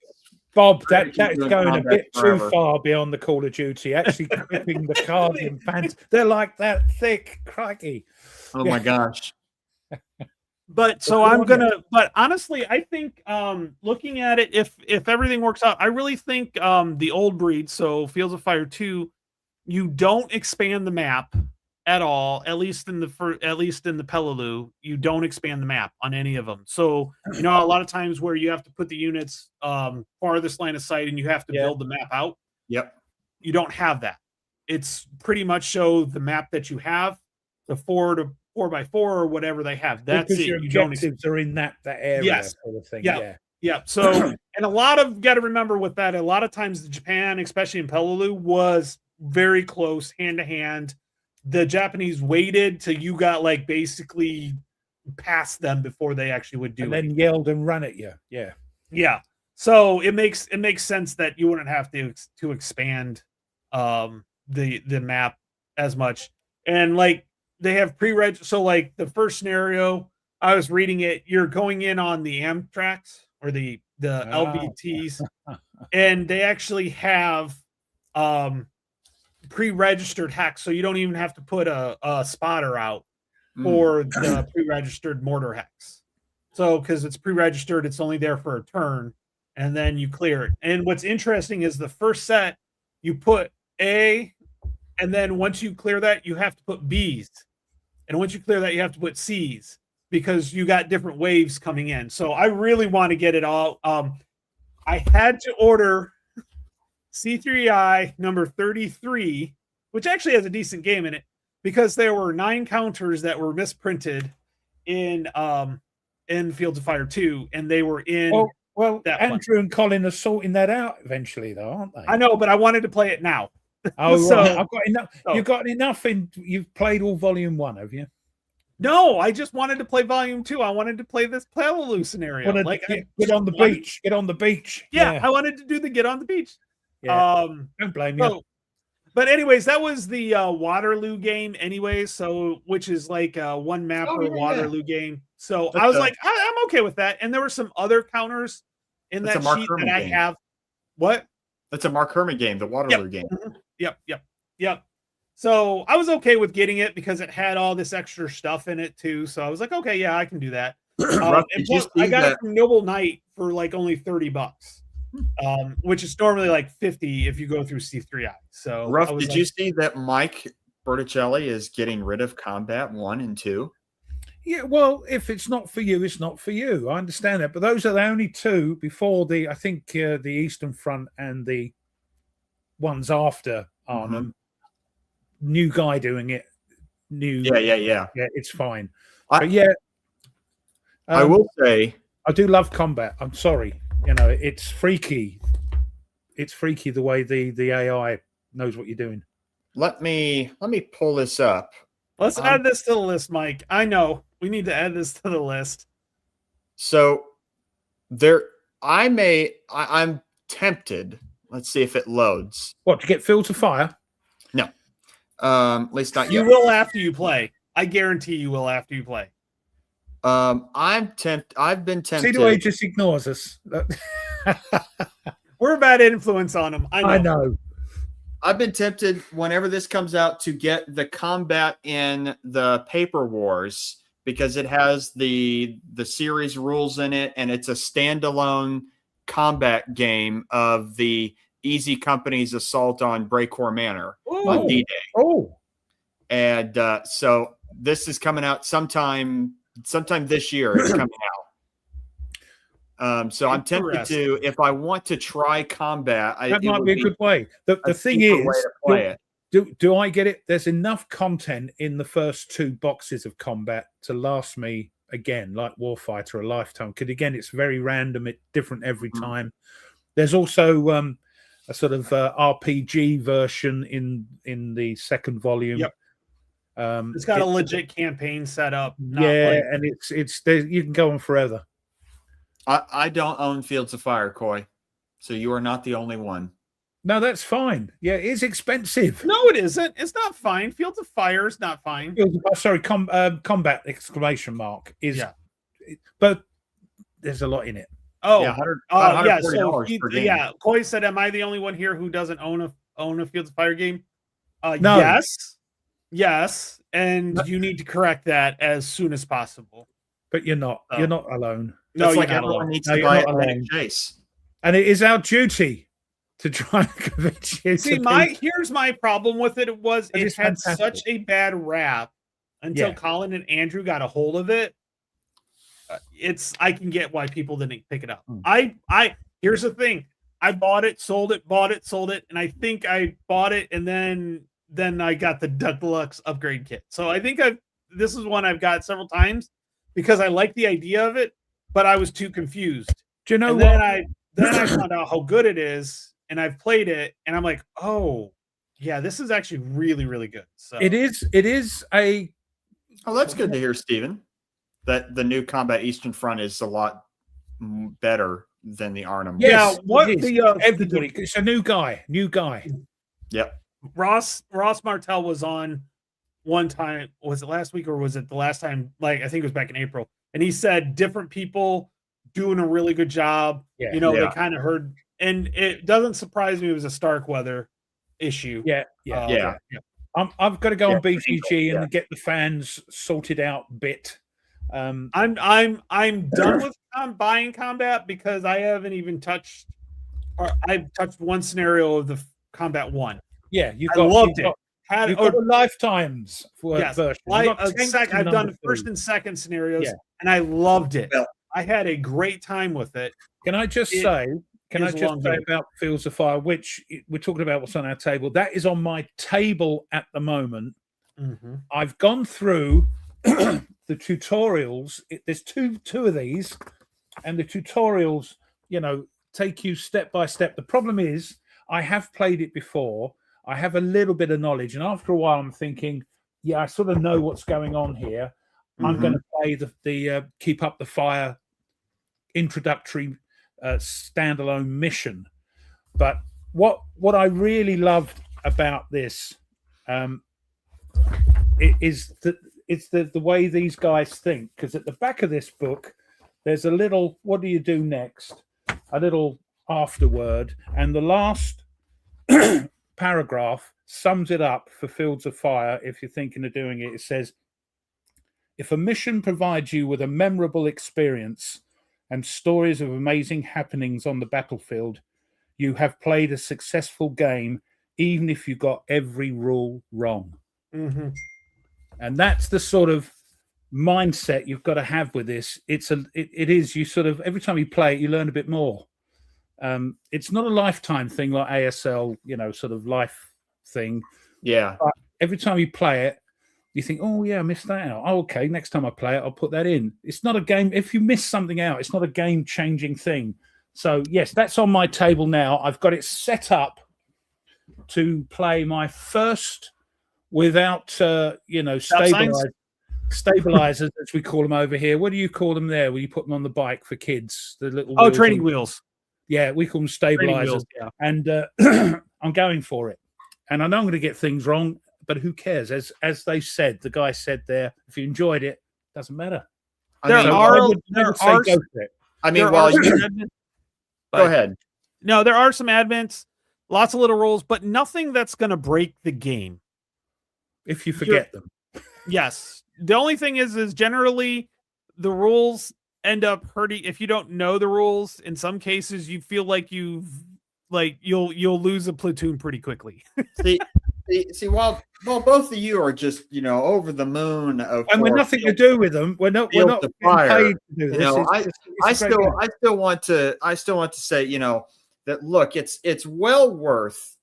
Bob, that's going a bit too far beyond the Call of Duty. Actually, clipping the Guardian fans, they're like that thick, crikey. Oh my gosh. But honestly, I think looking at it, if everything works out, I really think the old breed, so Fields of Fire 2, you don't expand the map at all, at least in the Peleliu, you don't expand the map on any of them. So, a lot of times where you have to put the units farthest line of sight and you have to build the map out. Yep. You don't have that. It's pretty much show the map that you have, the 4x4 or whatever they have. That's because it. Your objectives are in that area sort of thing. Yeah. So, and a lot of got to remember with that, a lot of times Japan, especially in Peleliu, was very close hand to hand. The Japanese waited till you got like basically past them before they actually would do it. And then yelled and ran at you. Yeah. Yeah. So it makes sense that you wouldn't have to expand the map as much. And like they have pre-reg, so like the first scenario, I was reading it, you're going in on the Amtraks or the LVTs, and they actually have pre-registered hacks, so you don't even have to put a spotter out for the pre-registered mortar hacks. So because it's pre-registered, it's only there for a turn, and then you clear it. And what's interesting is the first set, you put A, and then once you clear that, you have to put Bs. And once you clear that, you have to put Cs, because you got different waves coming in. So I really want to get it all. I had to order C3I number 33, which actually has a decent game in it, because there were 9 counters that were misprinted in Fields of Fire 2, and they were in. Well, Andrew and Colin are sorting that out eventually, though, aren't they? I know, but I wanted to play it now. Oh, so, right. I've got enough. You've got enough you've played all Volume 1, have you? No, I just wanted to play Volume 2. I wanted to play this Peleliu scenario. Get on the beach. Get on the beach. Yeah, I wanted to do the get on the beach. Yeah. Don't blame you. But anyways, that was the Waterloo game anyway, so which is like a one map Waterloo game. So I was like, I'm okay with that. And there were some other counters in that sheet that I have. What? That's a Mark Herman game, the Waterloo game. Yep. So I was okay with getting it because it had all this extra stuff in it too. So I was like, okay, yeah, I can do that. And plus, I got it from Noble Knight for like only $30. Which is normally like 50 if you go through C3I. So Ruff, did you see that Mike Berticelli is getting rid of Combat 1 and 2? Yeah, well, if it's not for you, it's not for you. I understand that, but those are the only 2 before the Eastern Front and the ones after Arnhem. New guy doing it. Yeah, it's fine. I will say I do love Combat. I'm sorry. It's freaky. It's freaky the way the AI knows what you're doing. Let me pull this up. Let's add this to the list, Mike. I know we need to add this to the list. So I'm tempted. Let's see if it loads. What, to get Fields of Fire? No. At least not yet. You will after you play. I guarantee you will after you play. I've been tempted. See the way he just ignores us. We're a bad influence on him. I know. I've been tempted whenever this comes out to get the Combat in the Paper Wars, because it has the series rules in it, and it's a standalone combat game of the Easy Company's assault on Breakcore Manor on D-Day. Oh, and so this is coming out sometime this year. It's coming So I'm tempted to, if I want to try combat, that might be a good way. The thing is, way to play it. Do I get it? There's enough content in the first 2 boxes of combat to last me again, like Warfighter, a lifetime. Because again, it's very random, it's different every time. There's also a sort of RPG version in the second volume. Yep. It's got a legit campaign set up. And it's there, you can go on forever. I don't own Fields of Fire, Coy, so you are not the only one. No, that's fine. Yeah, it's expensive. No, it isn't. It's not fine. Fields of Fire is not fine. Sorry, combat exclamation mark is, but there's a lot in it. Oh, yeah, so Coy said, "Am I the only one here who doesn't own a Fields of Fire game?" No. Yes, and you need to correct that as soon as possible. But you're not. You're not alone. No, it's like everyone needs to buy Atlantic Chase, and it is our duty to try and convince you. See, here's my problem with it. It had such a bad rap until Colin and Andrew got a hold of it. I can get why people didn't pick it up. Here's the thing. I bought it, sold it, and I think I bought it, and then I got the Deluxe upgrade kit. So I think this is one I've got several times because I like the idea of it, but I was too confused. Do you know what? Then I found out how good it is, and I've played it, and I'm like, oh yeah, this is actually really, really good. So it is a. Oh, that's good to hear, Stephen. That the new Combat Eastern Front is a lot better than the Arnhem. Yes, everybody. It's a new guy. Yep. Ross Martell was on one time. Was it last week or was it the last time? Like I think it was back in April, and he said different people doing a really good job. Yeah. They kind of heard, and it doesn't surprise me. It was a Starkweather issue. Yeah. I've got to go on BGG and get the fans sorted out bit. I'm done with buying combat because I haven't even touched. Or I've touched one scenario of the Combat 1. Yeah, I loved it. You've got a lifetimes version. I've done the first and second scenarios, and I loved it. Well, I had a great time with it. Can I just say about Fields of Fire, which we're talking about what's on our table? That is on my table at the moment. Mm-hmm. I've gone through the tutorials. There's two of these, and the tutorials, take you step by step. The problem is, I have played it before. I have a little bit of knowledge, and after a while, I'm thinking, I sort of know what's going on here. Mm-hmm. I'm going to play the Keep Up the Fire introductory standalone mission. But what I really loved about this is that it's the way these guys think. Because at the back of this book, there's a little "What do you do next?" a little afterword, and the last paragraph sums it up for Fields of Fire. If you're thinking of doing it, it says, if a mission provides you with a memorable experience and stories of amazing happenings on the battlefield, you have played a successful game, even if you got every rule wrong. Mm-hmm. And that's the sort of mindset you've got to have with this. It is you sort of, every time you play it, you learn a bit more. It's not a lifetime thing like ASL, sort of life thing. Yeah. But every time you play it, you think, oh yeah, I missed that out. Oh, okay, next time I play it, I'll put that in. It's not a game. If you miss something out, it's not a game-changing thing. So yes, that's on my table now. I've got it set up to play my first without, stabilizers, as we call them over here. What do you call them there? Where you put them on the bike for kids? The little training wheels. Yeah, we call them stabilizers. Wheels, yeah. And I'm going for it. And I know I'm going to get things wrong, but who cares? As they said, the guy said there, if you enjoyed it, doesn't matter. Go ahead. No, there are some advents, lots of little rules, but nothing that's going to break the game. If you forget them. Yes. The only thing is generally the rules end up hurting. If you don't know the rules, in some cases you feel like you'll lose a platoon pretty quickly. See, See, while both of you are just over the moon of, and we're nothing to do with them. We're not getting paid to do this. I still want to say that look, it's well worth.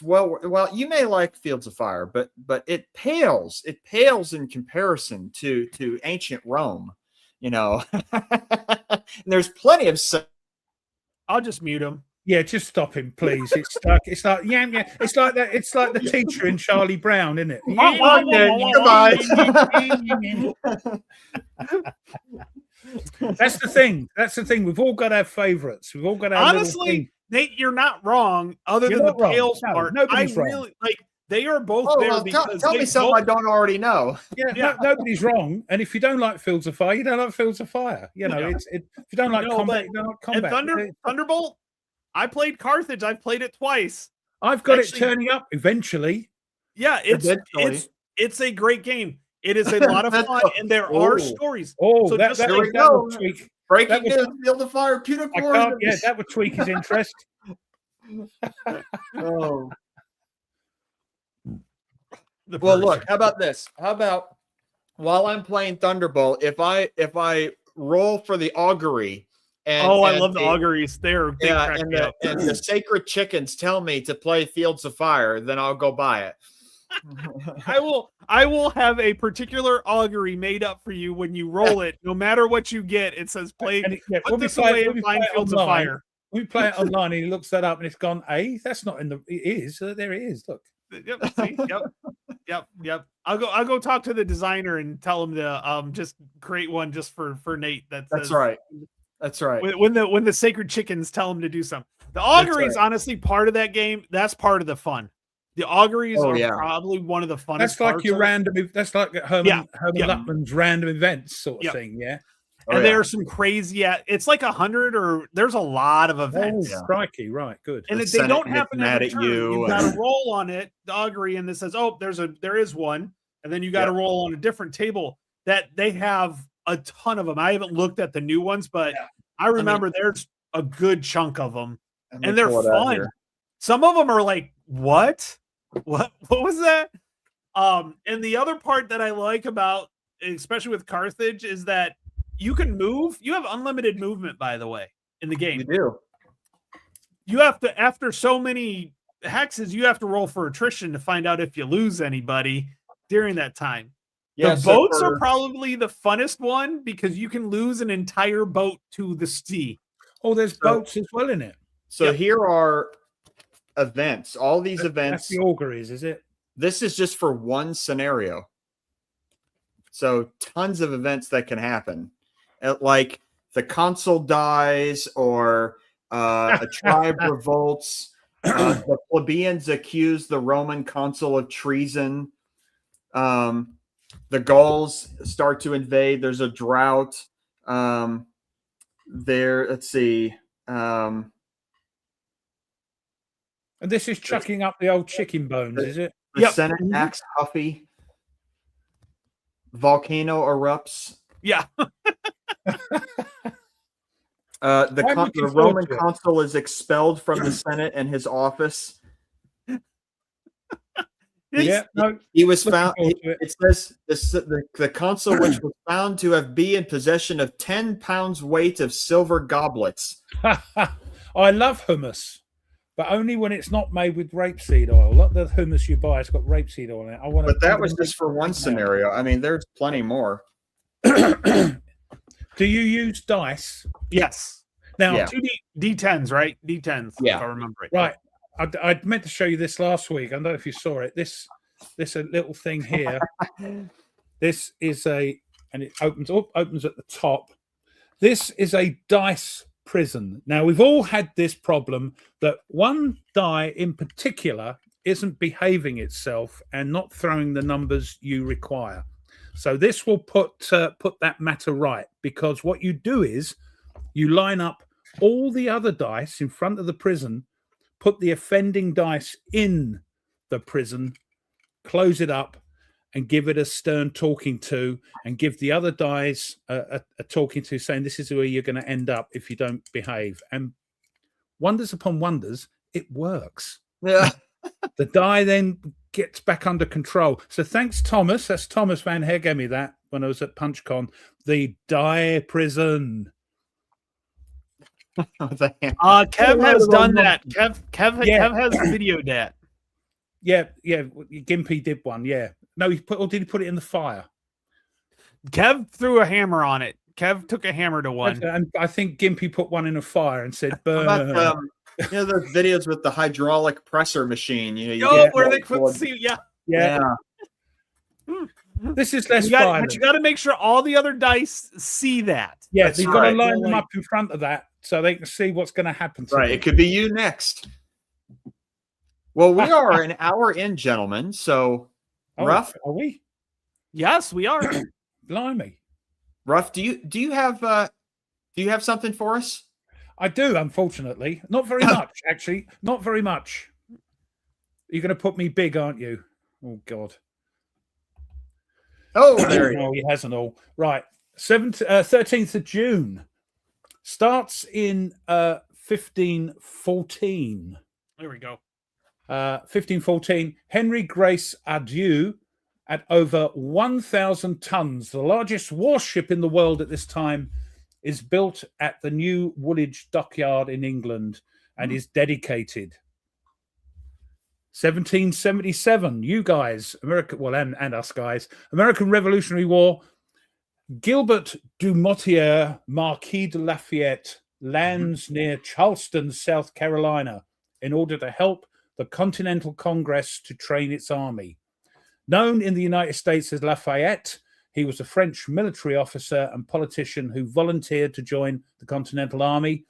Well, you may like Fields of Fire, but it pales in comparison to ancient Rome. And there's plenty of. I'll just mute him. Yeah, just stop him, please. It's like It's like that. It's like the teacher in Charlie Brown, isn't it? That's the thing. We've all got our favorites. We've all got our honestly. Nate, you're not wrong. Other than the pales part, nobody's wrong. Really like. They are both there. Well, tell me something I don't already know. Yeah. Nobody's wrong. And if you don't like Fields of Fire, you don't like Fields of Fire. If you don't like combat, you don't like combat. And Thunderbolt. I played Carthage. I've played it twice. I've got it turning up eventually. Yeah, it's a great game. It is a lot of fun, and there are stories. Oh, so that would tweak. Breaking news: Field of Fire, Punic. Yeah, that would tweak his interest. Oh. Well, look. How about this? How about while I'm playing Thunderbolt, if I roll for the augury. I love the auguries. And the sacred chickens tell me to play Fields of Fire, then I'll go buy it. I will have a particular augury made up for you when you roll it. No matter what you get, it says play. Put this away and find Fields of Fire. We play it online, and he looks that up, and it's gone. That's not in the. It is. There it is. Look. Yep. See? Yep. I'll go talk to the designer and tell him to just create one just for Nate. That's right. That's right. When the sacred chickens tell him to do something. The augury is honestly part of that game. That's part of the fun. The auguries are probably one of the funnest. That's like your random. That's like Herman Luckman's random events sort of thing. Yeah. And there are some crazy. It's like 100 or there's a lot of events. Oh, crikey! Right, good. And they don't happen every turn. You got to roll on it, the augury, and this says, "Oh, there is one," and then you got to roll on a different table. That they have a ton of them. I haven't looked at the new ones, but I remember there's a good chunk of them, and they're fun. Some of them are like, what was that? And the other part that I like about, especially with Carthage, is that you can move. You have unlimited movement, by the way, in the game. You do. You have to, after so many hexes, you have to roll for attrition to find out if you lose anybody during that time. The boats are probably the funnest one because you can lose an entire boat to the sea. Oh, there's boats as well in it. So here are events. All these events. That's the auguries, is it? This is just for one scenario. So tons of events that can happen. Like the consul dies or a tribe revolts. The plebeians accuse the Roman consul of treason. The Gauls start to invade. There's a drought. Let's see. And this is chucking up the old chicken bones, is it? The Senate acts huffy. Volcano erupts. Yeah. The Roman consul is expelled from the Senate and his office. He was found. It says the consul, which was found to have been in possession of 10 pounds weight of silver goblets. I love hummus, but only when it's not made with rapeseed oil. Not the hummus you buy; it's got rapeseed oil in it. But that was just for one scenario. I mean, there's plenty more. Do you use dice? Yes. Now, 2 D10s, right? D10s. Yeah, if I remember it. Right. I meant to show you this last week. I don't know if you saw it. This a little thing here. This is and it opens at the top. This is a dice prison. Now, we've all had this problem that one die in particular isn't behaving itself and not throwing the numbers you require. So this will put that matter right, because what you do is you line up all the other dice in front of the prison, put the offending dice in the prison, close it up, and give it a stern talking to, and give the other dice a talking to, saying this is where you're going to end up if you don't behave. And wonders upon wonders, it works. Yeah. The die then gets back under control. So thanks, Thomas. That's Thomas Van Heer gave me that when I was at PunchCon. The Die Prison. Kev has done that. Kev has videoed that. Yeah. Gimpy did one. Yeah. No, did he put it in the fire? Kev threw a hammer on it. Kev took a hammer to one. And I think Gimpy put one in a fire and said, burn. About, those videos with the hydraulic presser machine. Where they put Yeah. This is less fun. But you got to make sure all the other dice see that. Yeah, you've got to line them up in front of that so they can see what's going to happen to them. It could be you next. Well, we are an hour in, gentlemen. So, Ruff, are we? Yes, we are. Blimey, Ruff, do you have something for us? I do, unfortunately. Not very much, actually. Not very much. You're going to put me big, aren't you? Oh, God. Oh, there he hasn't all. Right. 13th of June. Starts in 1514. There we go. 1514. Henry Grace Adieu at over 1,000 tons. The largest warship in the world at this time is built at the New Woolwich Dockyard in England and is dedicated. 1777, you guys, America, well, and us guys, American Revolutionary War. Gilbert du Motier, Marquis de Lafayette, lands near Charleston, South Carolina, in order to help the Continental Congress to train its army. Known in the United States as Lafayette, he was a French military officer and politician who volunteered to join the Continental Army.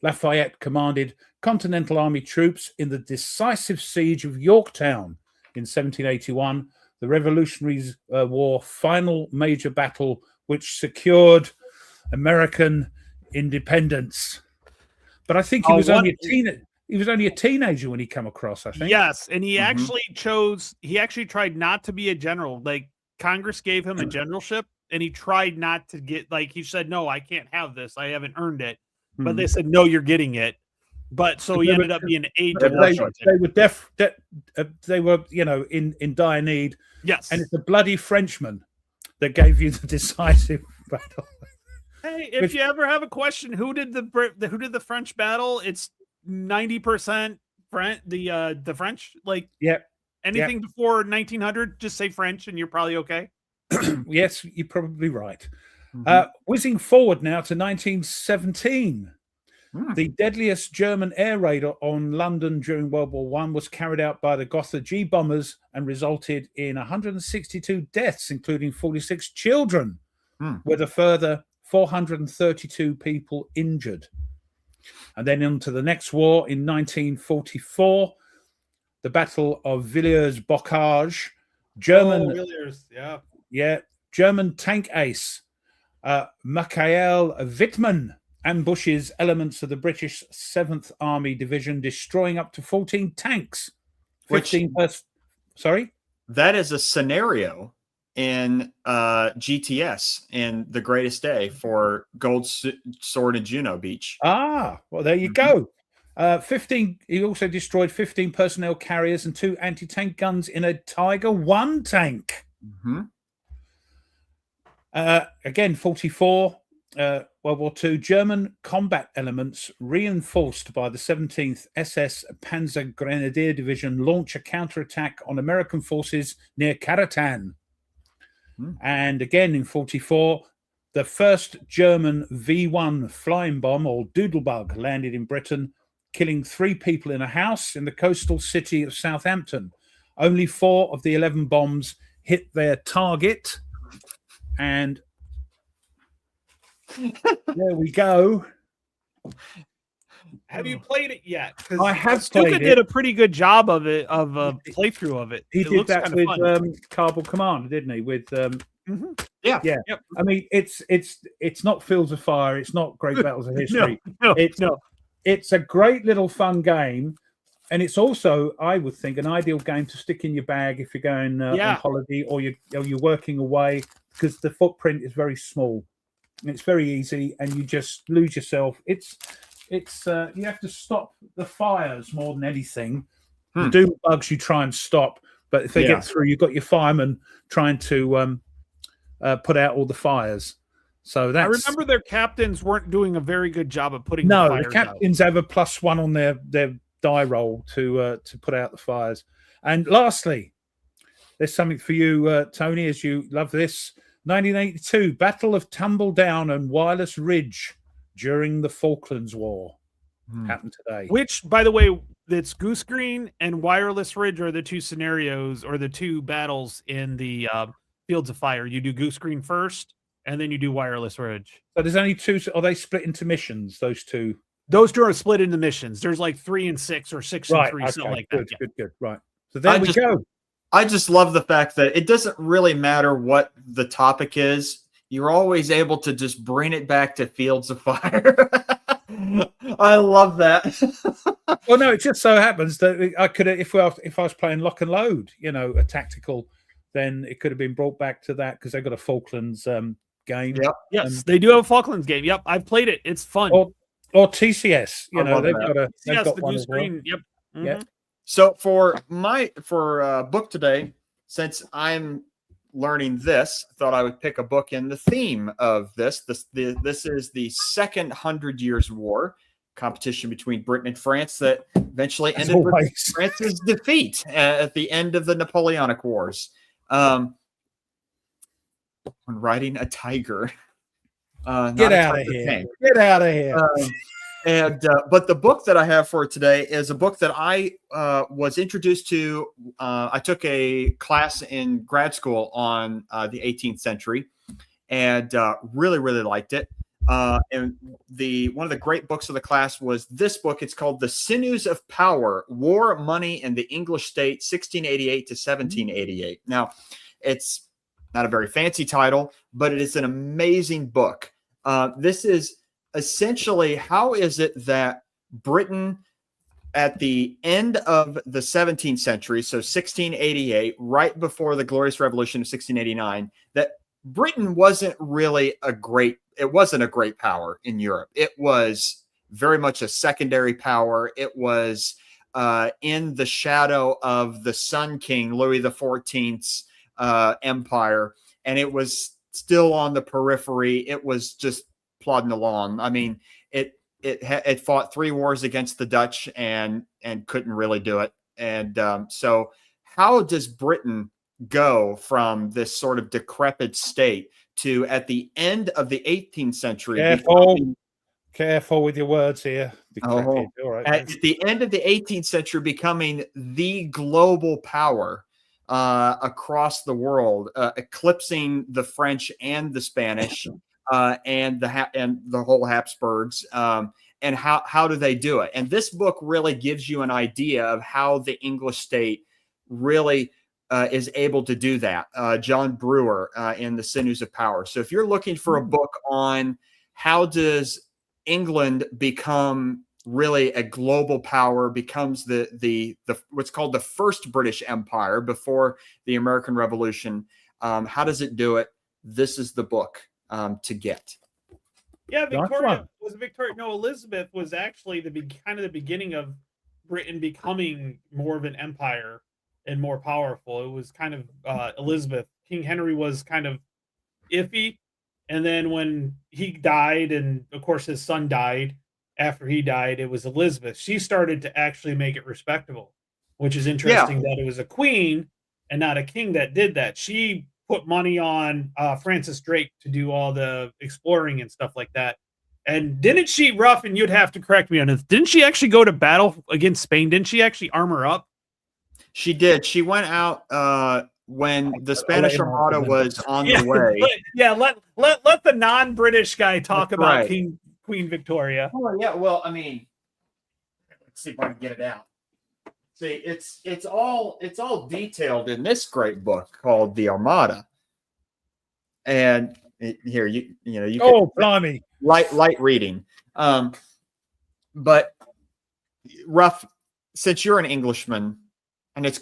Lafayette commanded Continental Army troops in the decisive siege of Yorktown in 1781, the Revolutionary War final major battle which secured American independence. But I think he was only a teenager. He was only a teenager when he came across, I think. Yes, and he actually tried not to be a general. Like, Congress gave him a generalship, and he tried not to get, he said, no, I can't have this. I haven't earned it. But they said, no, you're getting it. But so he ended up being They were, in dire need. Yes. And it's a bloody Frenchman that gave you the decisive battle. Hey, if you ever have a question, who did the French battle? It's 90% French. The French, anything before 1900, just say French, and you're probably okay. Yes, you're probably right. Whizzing forward now to 1917. The deadliest German air raid on London during World War I was carried out by the Gotha G bombers and resulted in 162 deaths, including 46 children, with a further 432 people injured. And then on to the next war in 1944, the Battle of Villers-Bocage. German tank ace Michael Wittmann ambushes elements of the British 7th Army Division, destroying up to 14 tanks. Sorry? That is a scenario in GTS in The Greatest Day for Gold Sword and Juno Beach. Ah, well, there you go. 15. He also destroyed 15 personnel carriers and 2 anti-tank guns in a Tiger 1 tank. Again, 44, World War II, German combat elements reinforced by the 17th SS Panzer Grenadier Division launch a counterattack on American forces near Karatan. And again in 44, the first German V-1 flying bomb, or Doodlebug, landed in Britain, killing 3 people in a house in the coastal city of Southampton. Only 4 of the 11 bombs hit their target. And there we go. Have you played it yet? I have Stuka played it. did a pretty good job of it, of a playthrough of it. He It did looks that kinda with fun. Cardboard Commander, didn't he? With Yeah. Yep. I mean, it's not Fields of Fire. It's not Great Battles of History. No. It's a great little fun game, and it's also, I would think, an ideal game to stick in your bag if you're going on holiday or you're working away, because the footprint is very small. It's very easy, and you just lose yourself. It's you have to stop the fires more than anything, The doom bugs you try and stop, but if they Yeah. get through, you've got your firemen trying to put out all the fires. So that's. I remember their captains weren't doing a very good job of putting No, the the fires captains have a +1 on their die roll to put out the fires. And lastly, there's something for you, Tony, as you love this. 1982, Battle of Tumbledown and Wireless Ridge during the Falklands War happened today. Which, by the way, it's Goose Green and Wireless Ridge are the two scenarios or the two battles in the Fields of Fire. You do Goose Green first, and then you do Wireless Ridge. So there's only two. Are they split into missions? Those two. Those two are split into missions. There's like 3 and 6 or 6 and 3, something like good, that. Good, good. Right. So there we go. I just love the fact that it doesn't really matter what the topic is. You're always able to just bring it back to Fields of Fire. I love that. Well, no, it just so happens that I could, if I was playing Lock and Load, a tactical, then it could have been brought back to that because they've got a Falklands game. Yep. Yes, they do have a Falklands game. Yep, I've played it. It's fun. Or TCS. I love they've that. got The one Goose as well. Green. Yep. Mhm. Yeah. So for book today, since I'm learning this, I thought I would pick a book in the theme of this. This is the Second 100 Years' War, competition between Britain and France that eventually ended with France's defeat at the end of the Napoleonic Wars. When riding a tiger. Get out of here. Get out of here. But the book that I have for today is a book that I was introduced to. I took a class in grad school on the 18th century and really, really liked it. And one of the great books of the class was this book. It's called The Sinews of Power, War, Money, and the English State, 1688 to 1788. Now, it's not a very fancy title, but it is an amazing book. This is essentially, how is it that Britain at the end of the 17th century, so 1688, right before the Glorious Revolution of 1689, that Britain wasn't a great power in Europe. It was very much a secondary power. It was in the shadow of the Sun King, Louis XIV's empire, and it was still on the periphery. It was just plodding along. I mean, it fought 3 wars against the Dutch and couldn't really do it. And so how does Britain go from this sort of decrepit state to, at the end of the 18th century, careful with your words here. All right. At the end of the 18th century, becoming the global power across the world, eclipsing the French and the Spanish and the whole Habsburgs. And how do they do it? And this book really gives you an idea of how the English state really is able to do that. John Brewer in The Sinews of Power. So if you're looking for a book on how does England become really a global power, becomes the what's called the first British Empire before the American Revolution, how does it do it? This is the book to get. Yeah, Elizabeth was actually kind of the beginning of Britain becoming more of an empire and more powerful. It was kind of Elizabeth. King Henry was kind of iffy, and then when he died, and of course his son died after he died, it was Elizabeth. She started to actually make it respectable, which is interesting that it was a queen and not a king that did that. She put money on Francis Drake to do all the exploring and stuff like that. And didn't she, Ruff, and you'd have to correct me on this, didn't she actually go to battle against Spain? Didn't she actually armor up? She did. She went out when the Spanish Armada was on the way. Let the non-British guy talk about Queen Victoria. Oh yeah, well, I mean, let's see if I can get it out. See, it's all detailed in this great book called The Armada. And here you blimey, light reading. But Ruff, since you're an Englishman and it's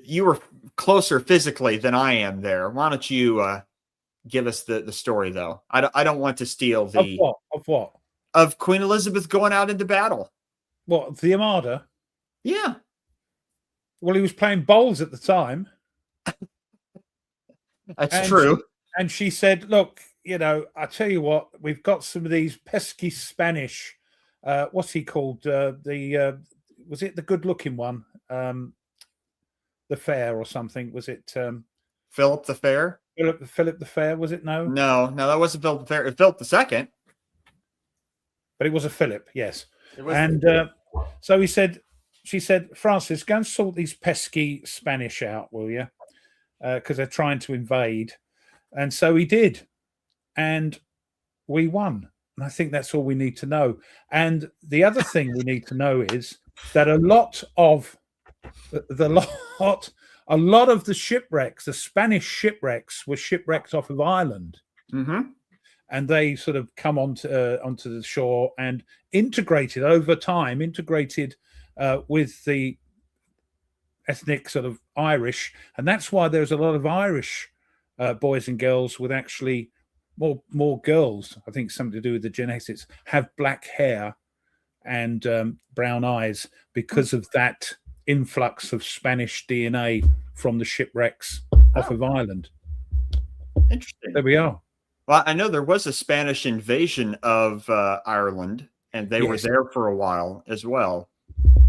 you were closer physically than I am there, why don't you give us the story though? I don't want to steal of what? Of Queen Elizabeth going out into battle. What, the Armada? Yeah. Well, he was playing bowls at the time. That's true. And she said, "Look, I tell you what, we've got some of these pesky Spanish. What's he called? Was it the good-looking one? The Fair or something? Was it Philip the Fair? Philip the Fair? Was it? No, that wasn't Philip the Fair. It was Philip the Second. But it was a Philip, yes. It was And so she said, Francis, go and sort these pesky Spanish out, will you? Because they're trying to invade. And so he did. And we won. And I think that's all we need to know. And the other thing we need to know is that a lot of the shipwrecks, the Spanish shipwrecks, were shipwrecks off of Ireland. Mm-hmm. And they sort of come onto the shore and integrated over time, with the ethnic sort of Irish. And that's why there's a lot of Irish boys and girls with actually more girls, I think something to do with the genetics, have black hair and brown eyes because of that influx of Spanish DNA from the shipwrecks off of Ireland. Interesting. There we are. Well, I know there was a Spanish invasion of Ireland, and they were there for a while as well.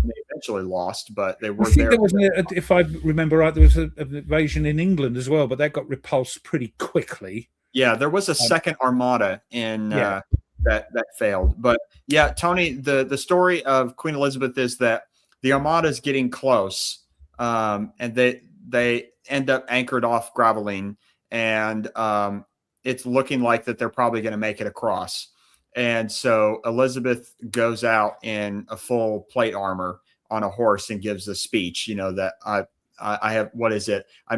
They eventually lost, but they were there. There was if I remember right, there was an invasion in England as well, but that got repulsed pretty quickly. Yeah, there was a second armada in that failed. But yeah, Tony, the story of Queen Elizabeth is that the armada is getting close, and they end up anchored off Gravelines, and it's looking like that they're probably going to make it across. And so Elizabeth goes out in a full plate armor on a horse and gives a speech, that I have, what is it? She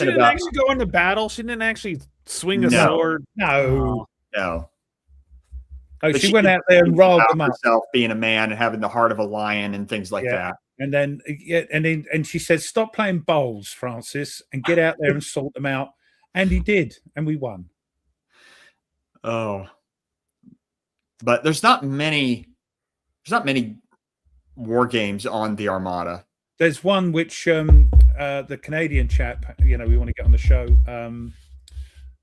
didn't actually go into battle. She didn't actually swing a sword. No. Oh, she went out there and rolled them up. Herself being a man and having the heart of a lion and things like that. And then, and she said, "Stop playing bowls, Francis, and get out there and sort them out." And he did, and we won. Oh, but there's not many war games on the Armada. There's one which the Canadian chap, we want to get on the show,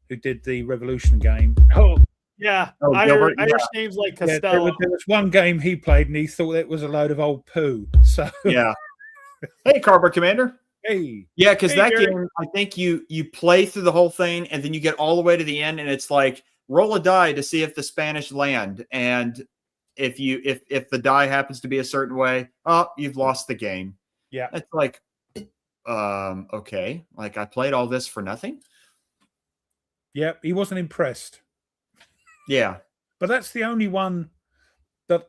who did the Revolution game. Oh, yeah. Gilbert, Irish names like Costello. There was one game he played, and he thought it was a load of old poo. So yeah. Hey, Cardboard Commander. Hey. Yeah, because that game, I think you play through the whole thing, and then you get all the way to the end, and it's like, roll a die to see if the Spanish land, and if the die happens to be a certain way, you've lost the game. Yeah, it's like, okay, like I played all this for nothing. Yeah, he wasn't impressed. Yeah, but that's the only one that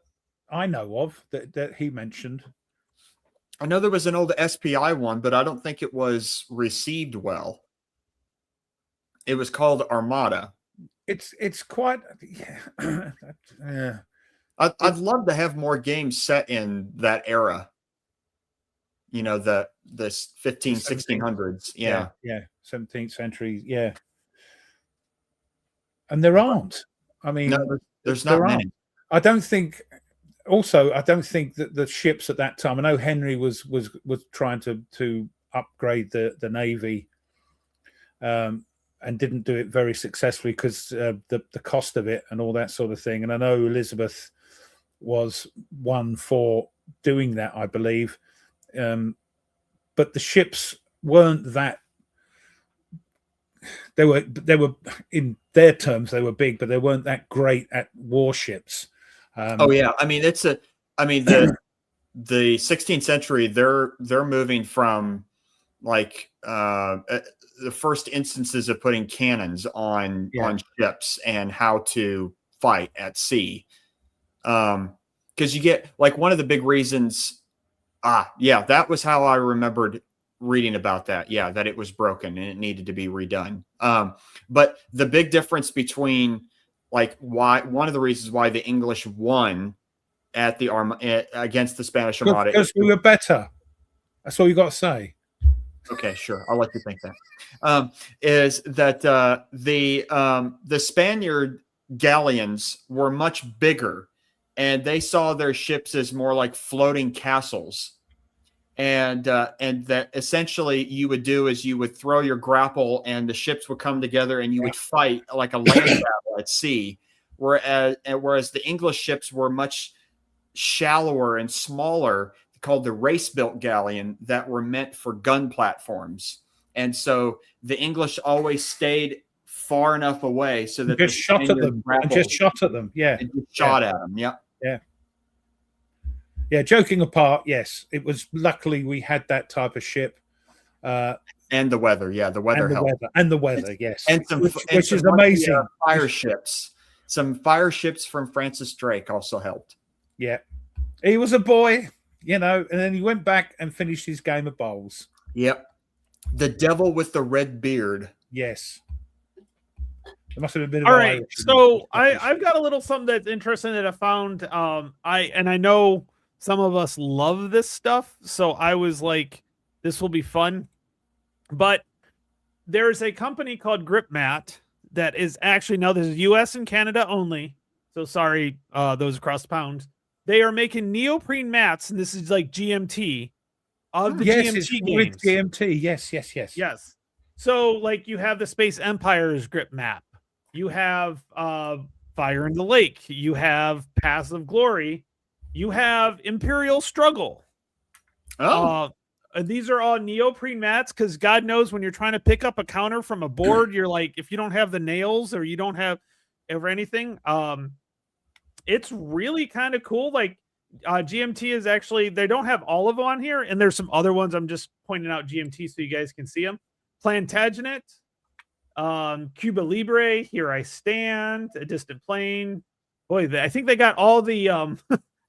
I know of that he mentioned. I know there was an old SPI one, but I don't think it was received well. It was called Armada. It's quite I'd love to have more games set in that era. The 1600s. Yeah. 17th century. Yeah. And there aren't. I mean, no, there's not many. I don't think that the ships at that time, I know Henry was trying to upgrade the Navy, and didn't do it very successfully because the cost of it and all that sort of thing. And I know Elizabeth was one for doing that, I believe. But the ships weren't that. They were in their terms they were big, but they weren't that great at warships. I mean the 16th century they're moving from like the first instances of putting cannons on ships and how to fight at sea. Because you get like one of the big reasons. That was how I remembered reading about that. Yeah, that it was broken and it needed to be redone. But the big difference between like one of the reasons why the English won at the against the Spanish Armada because we were better. That's all you got to say. Okay, sure. I'll let you think that. Is that the Spaniard galleons were much bigger, and they saw their ships as more like floating castles. and that essentially you would do is you would throw your grapple, and the ships would come together, and you would fight like a land battle at sea. Whereas the English ships were much shallower and smaller, called the race-built galleon, that were meant for gun platforms. And so the English always stayed far enough away so that just shot at them. And just shot at them. Yeah. And just shot at them. Yep. Yeah. Yeah. Joking apart, yes, it was luckily we had that type of ship. And the weather. Yeah. The weather helped. And the weather, yes. And some, which is amazing. Fire ships. Some fire ships from Francis Drake also helped. Yeah. He was a boy, you know, and then he went back and finished his game of bowls. Yep. The devil with the red beard. Yes. There must have been all right. So I've got a little something that's interesting that I found. I know some of us love this stuff, so I was like, this will be fun. But there's a company called Grip Mat that is actually, now this is US and Canada only. So sorry, those across the pond. They are making neoprene mats, and this is like GMT of the GMT games. GMT, yes. So like you have the Space Empire's grip map. You have Fire in the Lake. You have Paths of Glory. You have Imperial Struggle. These are all neoprene mats because God knows when you're trying to pick up a counter from a board, you're like, if you don't have the nails or you don't have ever anything, it's really kind of cool. Like GMT is actually, they don't have all of them on here, and there's some other ones. I'm just pointing out GMT so you guys can see them. Plantagenet, Cuba Libre, Here I Stand, A Distant Plane. Boy, I think they got all the I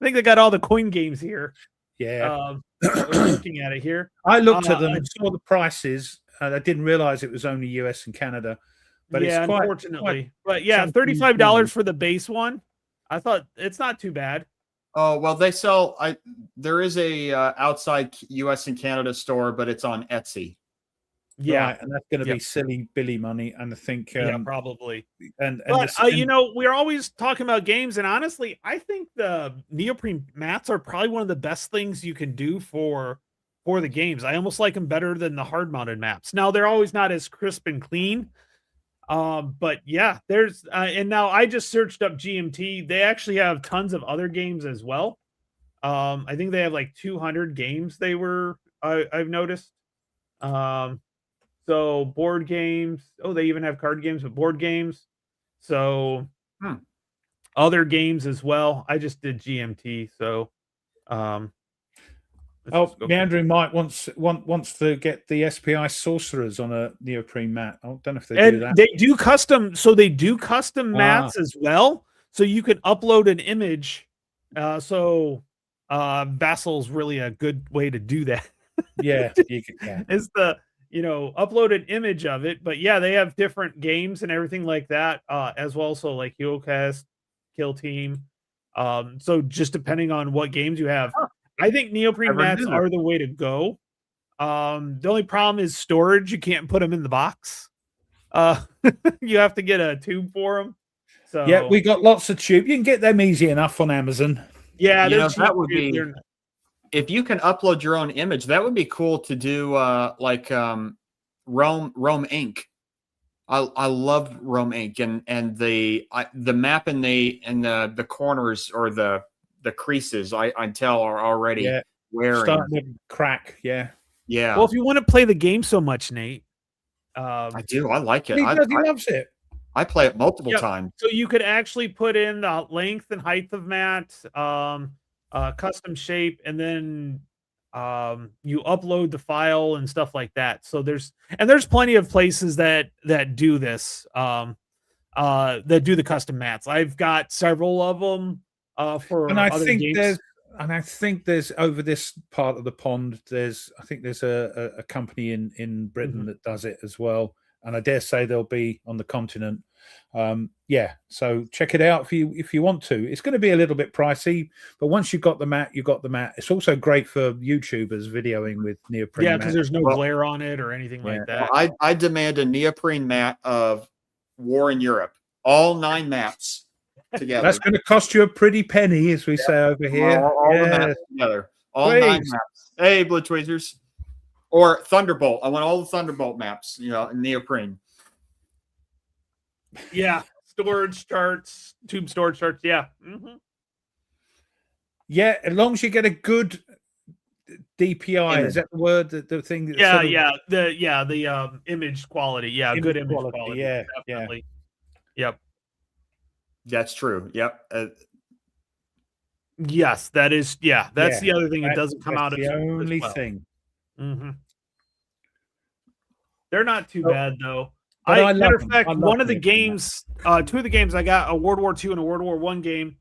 think they got all the coin games here. Yeah. Looking at it here. I looked at them and saw the prices, and I didn't realize it was only US and Canada. But yeah, it's quite, unfortunately. But yeah, $35 for the base one. I thought it's not too bad. Oh, well, they sell. There is a outside US and Canada store, but it's on Etsy. Yeah, right, and that's going to be silly Billy money, and I think probably. But you know, we're always talking about games, and honestly, I think the neoprene mats are probably one of the best things you can do for the games. I almost like them better than the hard mounted maps. Now they're always not as crisp and clean, but yeah, there's and now I just searched up GMT. They actually have tons of other games as well. I think they have like 200 games. I've noticed. So board games. Oh, they even have card games, but board games. So other games as well. I just did GMT. So Meandering Mike wants to get the SPI sorcerers on a neoprene mat. I don't know if they do that. They do custom. So they do custom mats as well. So you can upload an image. Vassal's really a good way to do that. Yeah, you can. Yeah. Is the upload an image of it. But yeah, they have different games and everything like that as well. So like HeroCast, Kill Team. So just depending on what games you have, I think neoprene mats are the way to go. The only problem is storage. You can't put them in the box. You have to get a tube for them. So yeah, we got lots of tube. You can get them easy enough on Amazon. Yeah, that would be. If you can upload your own image, that would be cool to do. Like Rome Inc. I love Rome Inc. and the map in the corners or the creases I tell are already wearing. Starting to crack. Yeah. Well, if you want to play the game so much, Nate, I do. I like it. He loves it. I play it multiple times. So you could actually put in the length and height of mat, custom shape, and then you upload the file and stuff like that. So there's plenty of places that do this, that do the custom mats. I've got several of them for other games. I think there's over this part of the pond. There's a company in Britain that does it as well, and I dare say they'll be on the continent. So check it out if you want to. It's going to be a little bit pricey, but once you've got the mat, you've got the mat. It's also great for YouTubers videoing with neoprene. Yeah, because there's no glare on it or anything like that. Well, I demand a neoprene mat of War in Europe, all 9 mats together. That's going to cost you a pretty penny, as we say over here. All the mats together. All 9 Please. maps. Hey, Blue Tweezers. Or Thunderbolt. I want all the Thunderbolt maps, in neoprene. Yeah. Storage charts, tube storage charts. Yeah. Mm-hmm. Yeah, as long as you get a good DPI, Image. is that the word? The thing that Yeah, sort of the image quality. Yeah, good image quality. Yeah, definitely. Yep. That's true. Yep. Yes, that is. Yeah, that's the other thing. It doesn't come out the as only well. thing. Mm-hmm. They're not too bad though. Matter of fact, one of the games, 2 of the games, I got a World War II and a World War I game.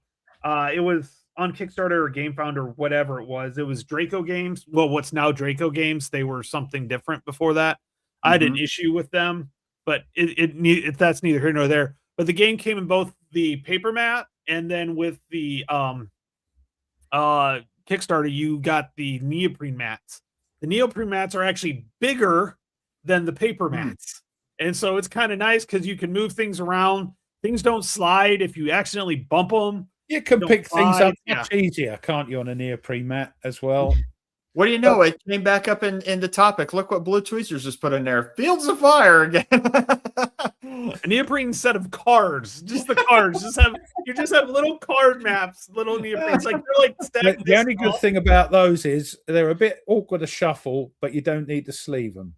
It was on Kickstarter or GameFound or whatever it was. It was Draco Games. Well, what's now Draco Games. They were something different before that. I had an issue with them, but that's neither here nor there. But the game came in both the paper mat and then with the Kickstarter, you got the neoprene mats. The neoprene mats are actually bigger than the paper mats. And so it's kind of nice because you can move things around. Things don't slide if you accidentally bump them. You can pick things up Yeah. much easier, can't you, on a neoprene mat as well? What do you know? It came back up in the topic. Look what Blue Tweezers just put in there. Fields of Fire again. A neoprene set of cards, just the cards. You just have little card maps, little neoprenes. Like they're like stacked. The only good thing about those is they're a bit awkward to shuffle, but you don't need to sleeve them.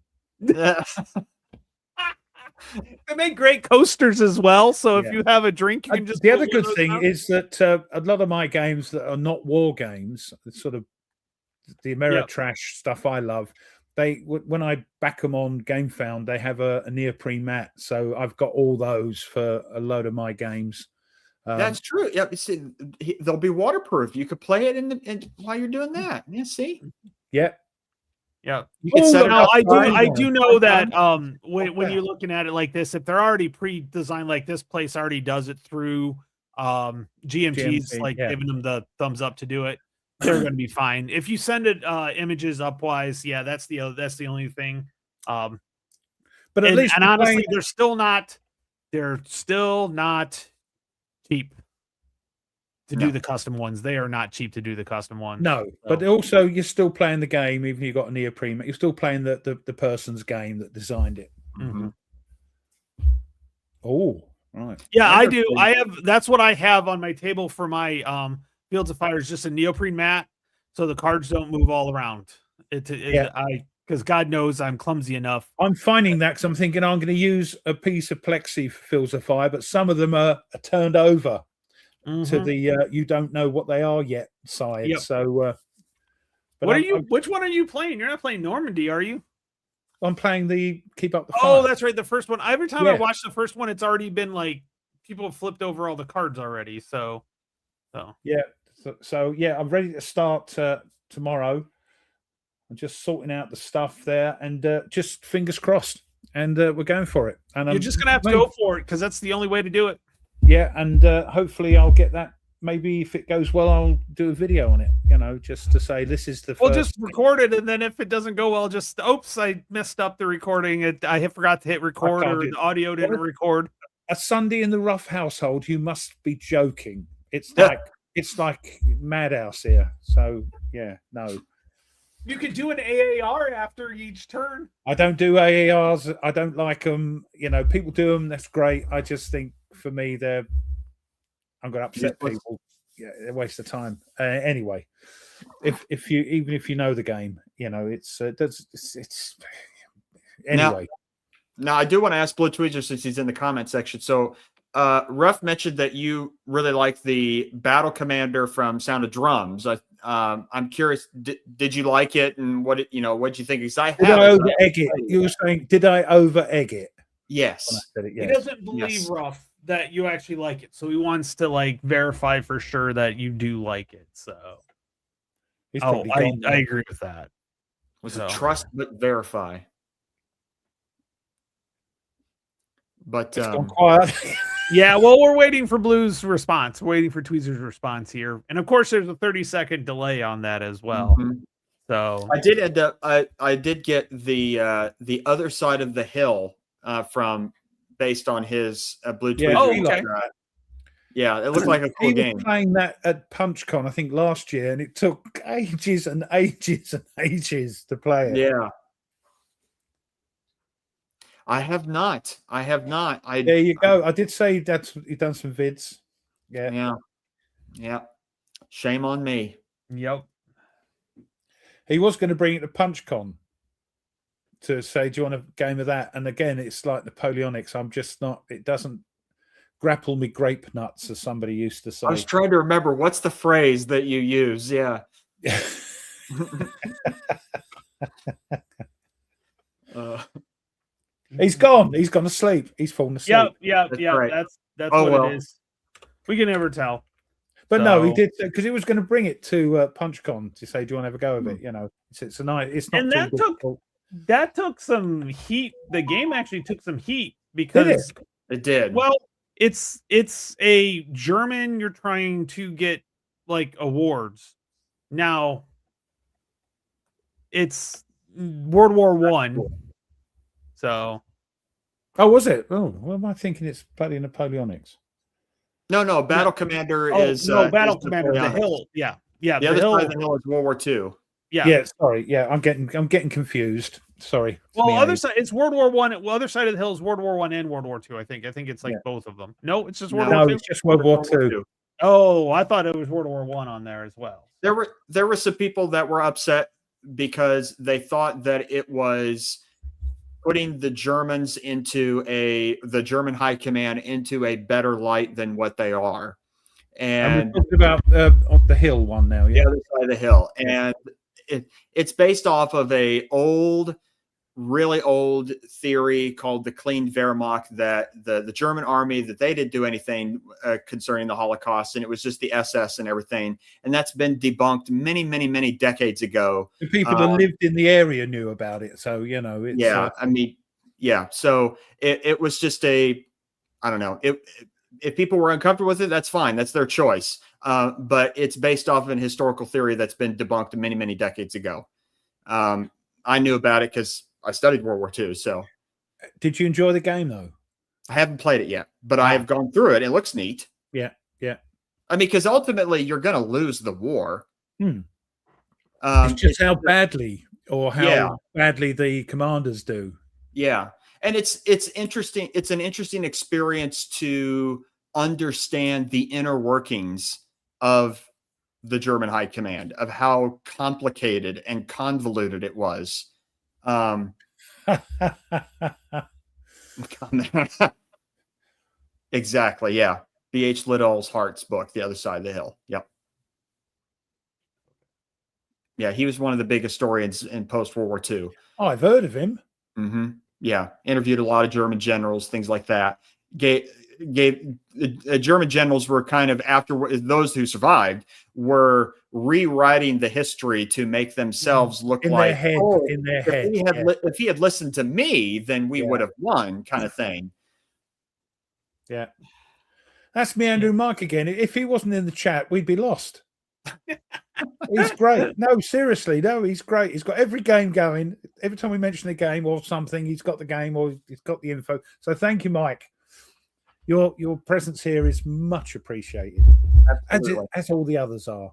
They make great coasters as well. So if you have a drink, you can just. The other good thing is that a lot of my games that are not war games, sort of the Ameritrash stuff I love, when I back them on GameFound, they have a neoprene mat. So I've got all those for a load of my games. That's true. Yeah, see, they'll be waterproof. You could play it while you're doing that. Yeah, see. Yeah. Yeah. You can set it up. I do know that when you're looking at it like this, if they're already pre-designed, like this place already does it through GMG's, giving them the thumbs up to do it, they're going to be fine. If you send it images upwise, that's the only thing. But at least, and honestly, they're still not cheap to do the custom ones. They are not cheap to do the custom ones. No, but also you're still playing the game, even if you've got a neoprene. You're still playing the person's game that designed it. Mm-hmm. Oh, right. Yeah, I do. That's what I have on my table for my Fields of Fire, is just a neoprene mat, so the cards don't move all around. Because God knows I'm clumsy enough. I'm finding that because I'm thinking I'm going to use a piece of plexi for Fields of Fire, but some of them are turned over to the you don't know what they are yet side. Yep. So, which one are you playing? You're not playing Normandy, are you? I'm playing the Keep Up the Fire. Oh, that's right, the first one. Every time I watch the first one, it's already been like people have flipped over all the cards already. So yeah, so I'm ready to start tomorrow. I'm just sorting out the stuff there, and just fingers crossed, and we're going for it. And you're just gonna have to go for it because that's the only way to do it. Yeah, and hopefully I'll get that. Maybe if it goes well, I'll do a video on it. Just to say this is the. We'll just record it, and then if it doesn't go well, just I messed up the recording. I forgot to hit record, or the audio didn't record. A Sunday in the Rough household. You must be joking. It's like madhouse here. So no. You could do an AAR after each turn. I don't do AARs. I don't like them. People do them. That's great. I just think for me, I'm going to upset people. Yeah, they're a waste of time. Anyway, if you know the game, it's anyway. Now I do want to ask Blue Tweezer since he's in the comment section. So Ruff mentioned that you really like the Battle Commander from Sound of Drums. I'm curious, did you like it, and what did you think? Because I did I over egg it? You were saying, did I over egg it? Yes. Yes. He doesn't believe Ruff that you actually like it, so he wants to verify for sure that you do like it. So, I agree with that. Was it trust but verify? But it's gone quiet. Yeah, well, we're waiting for Blue's response. We're waiting for Tweezer's response here, and of course, there's a 30-second delay on that as well. Mm-hmm. So I did end up. I did get the other side of the hill from based on his Blue Tweezer. Oh, okay. Yeah, it looked like a cool He was game. playing that at PunchCon, I think, last year, and it took ages and ages and ages to play it. Yeah. I have not. There you go. I did say he'd done some vids. Yeah. Yeah. Yeah. Shame on me. Yep. He was going to bring it to PunchCon to say, do you want a game of that? And again, it's like Napoleonics. I'm just not, it doesn't grapple me grape nuts, as somebody used to say. I was trying to remember what's the phrase that you use. Yeah. He's gone. He's gone to sleep. He's fallen asleep. Yeah. Right. That's Oh, what well. it is. We can never tell. But no, he So- did, because he was going to bring it to PunchCon to say, do you want to have a go of it? You know, it's a nice, it's not And too that took- difficult. That took some heat. The game actually took some heat because It did. well, it's a German. You're trying to get like awards. Now it's World War One. So Oh, was it? Oh, what am I thinking? It's bloody Napoleonics. No, Battle Commander is Battle is Commander, the Napoleonic. hill. Yeah. The other side of the hill is World War II. Yeah, sorry. Yeah, I'm getting confused. Sorry. Well, Me other age. side, it's World War One. Well, other side of the hill is World War One and World War Two. I think it's like Yeah. both of them. No, it's just World No, War Two. it's just World War II. Oh, I thought it was World War One on there as well. There were some people that were upset because they thought that it was putting the Germans into the German high command into a better light than what they are. And And we're talking about on the hill one now. the Yeah. other side of the hill. And it's based off of a really old theory called the Clean Wehrmacht, that the German army, that they didn't do anything concerning the Holocaust, and it was just the SS and everything. And that's been debunked many, many, many decades ago. The people that lived in the area knew about it. So, you know, it's, Yeah, I mean, yeah. So it was just I don't know. If people were uncomfortable with it, that's fine. That's their choice. But it's based off of an historical theory that's been debunked many, many decades ago. I knew about it because I studied World War II. So did you enjoy the game though? I haven't played it yet, but I have gone through it. It looks neat. Yeah. I mean, because ultimately you're going to lose the war. It's just how badly or how Yeah. badly the commanders do. Yeah. And it's interesting. It's an interesting experience to understand the inner workings of the German High Command, of how complicated and convoluted it was. Exactly. Yeah. B.H. Liddell's Hearts book, The Other Side of the Hill. Yep. Yeah. He was one of the big historians in post-World War II. Oh, I've heard of him. Mm-hmm. Yeah. Interviewed a lot of German generals, things like that. German generals were kind of, after those who survived, were rewriting the history to make themselves look in like, their head. oh, In their head. if he had listened to me, then we would have won, kind of thing. Yeah. That's me, Andrew Mark again. If he wasn't in the chat, we'd be lost. He's great. No, seriously, no, he's great. He's got every game going. Every time we mention a game or something, he's got the game or he's got the info. So thank you, Mike. Your presence here is much appreciated, as all the others are.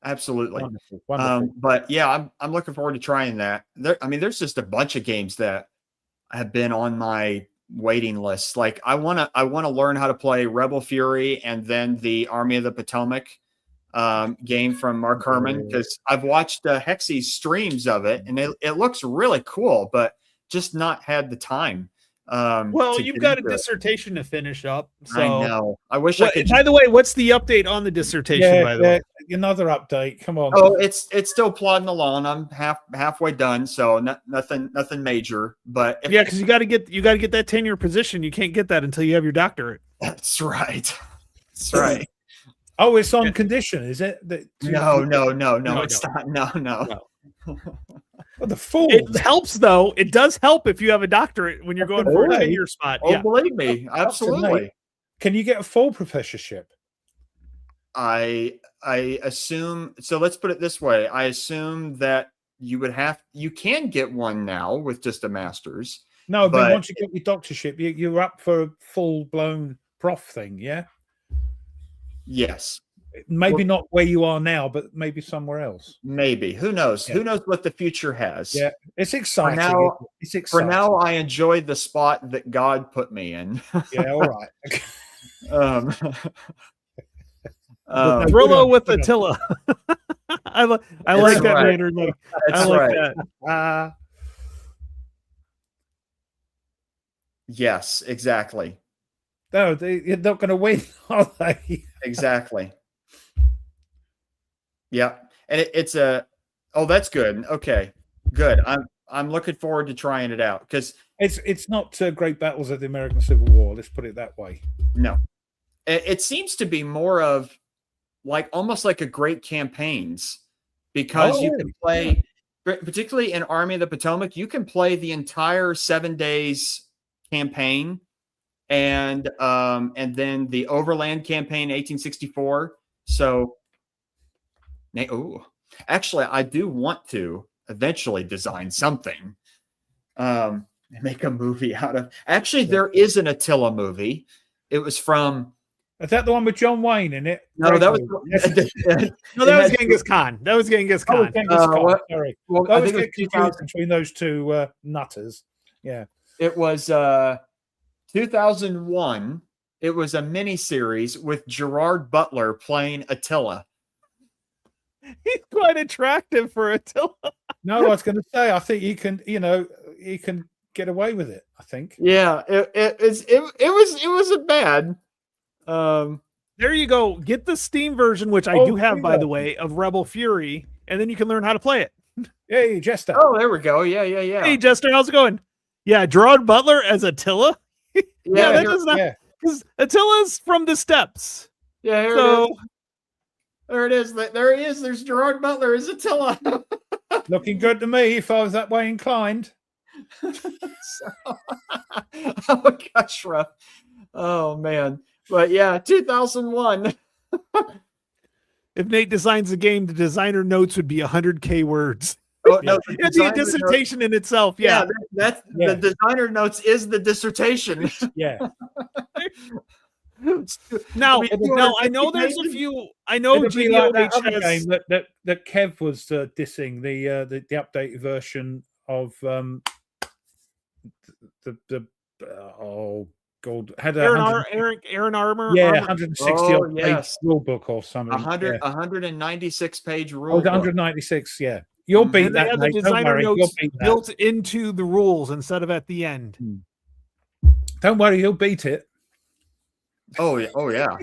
Absolutely. Wonderful. But yeah, I'm looking forward to trying that. There's just a bunch of games that have been on my waiting list. Like I want to learn how to play Rebel Fury and then the Army of the Potomac game from Mark Herman, because I've watched Hexy's streams of it and it looks really cool, but just not had the time. Well, you've got a dissertation to finish up. So I know. I wish I could. By the way, what's the update on the dissertation? By the way, another update. Come on. Oh, it's still plodding along. I'm halfway done, so nothing major. But because you got to get that tenure position. You can't get that until you have your doctorate. That's right. That's right. Oh, it's on condition, is it? No, it's not. No. What the fool? It helps though. It does help if you have a doctorate when you're going for a tenure spot. Oh, believe me, absolutely. Can you get a full professorship? I assume so. Let's put it this way. I assume that you can get one now with just a master's. No, but once you get your doctorship, you're up for a full blown prof thing. Yeah, Yes. maybe not where you are now, but maybe somewhere else. Maybe. Who knows? Yeah. Who knows what the future has? Yeah, it's exciting. now- It's For exciting. now, I enjoy the spot that God put me in. Yeah, all right. um, no, Brillo with good on. Attila. I like That's that, right. Maynard. Like, That's I like right. that. Yes, exactly. No, you're not going to win, are they? Exactly. Yeah. And it's oh, that's good. Okay, good. I'm looking forward to trying it out because It's not Great Battles of the American Civil War. Let's put it that way. no, it seems to be more of like almost like a great campaigns because you can play, particularly in Army of the Potomac, you can play the entire 7 days campaign and then the Overland campaign 1864. So actually I do want to eventually design something, make a movie out of. Actually, there is an Attila movie. It was from. Is that the one with John Wayne in it? No, Great that was movie. No, that was Genghis Khan. That was Genghis Oh, Khan. Genghis Khan. what? Sorry. Well, I I was think it getting was confused between those two nutters. Yeah. It was 2001. It was a mini series with Gerard Butler playing Attila. He's quite attractive for Attila. No, I was going to say, I think you can get away with it. I think. Yeah, it wasn't bad. There you go. Get the Steam version, which I do have, by the way, of Rebel Fury, and then you can learn how to play it. Hey, Jester. Oh, there we go. Yeah. Hey, Jester, how's it going? Yeah, Gerard Butler as Attila. Yeah, that does not. Because Attila's from the steppes. Yeah, here So it is. There it is. There he is. There's Gerard Butler as Attila. Looking good to me if I was that way inclined. Oh gosh, rough. Oh man. But yeah, 2001. if Nate designs a game, the designer notes would be 100K words. Oh, no, It'd be a dissertation in itself. Yeah, that's the designer notes is the dissertation. Yeah. Now, I know there's a few. I know It'll be like that other GOHS. game that Kev was dissing the updated version of the oh god had a Aaron Armour. 160 Oh, yes. page rule book or something. 196 page rule. Oh, 196. Yeah, you'll beat And they that. have the Mate. Don't designer worry, notes you'll beat that. built into the rules instead of at the end. Don't worry, you'll beat it. Oh yeah.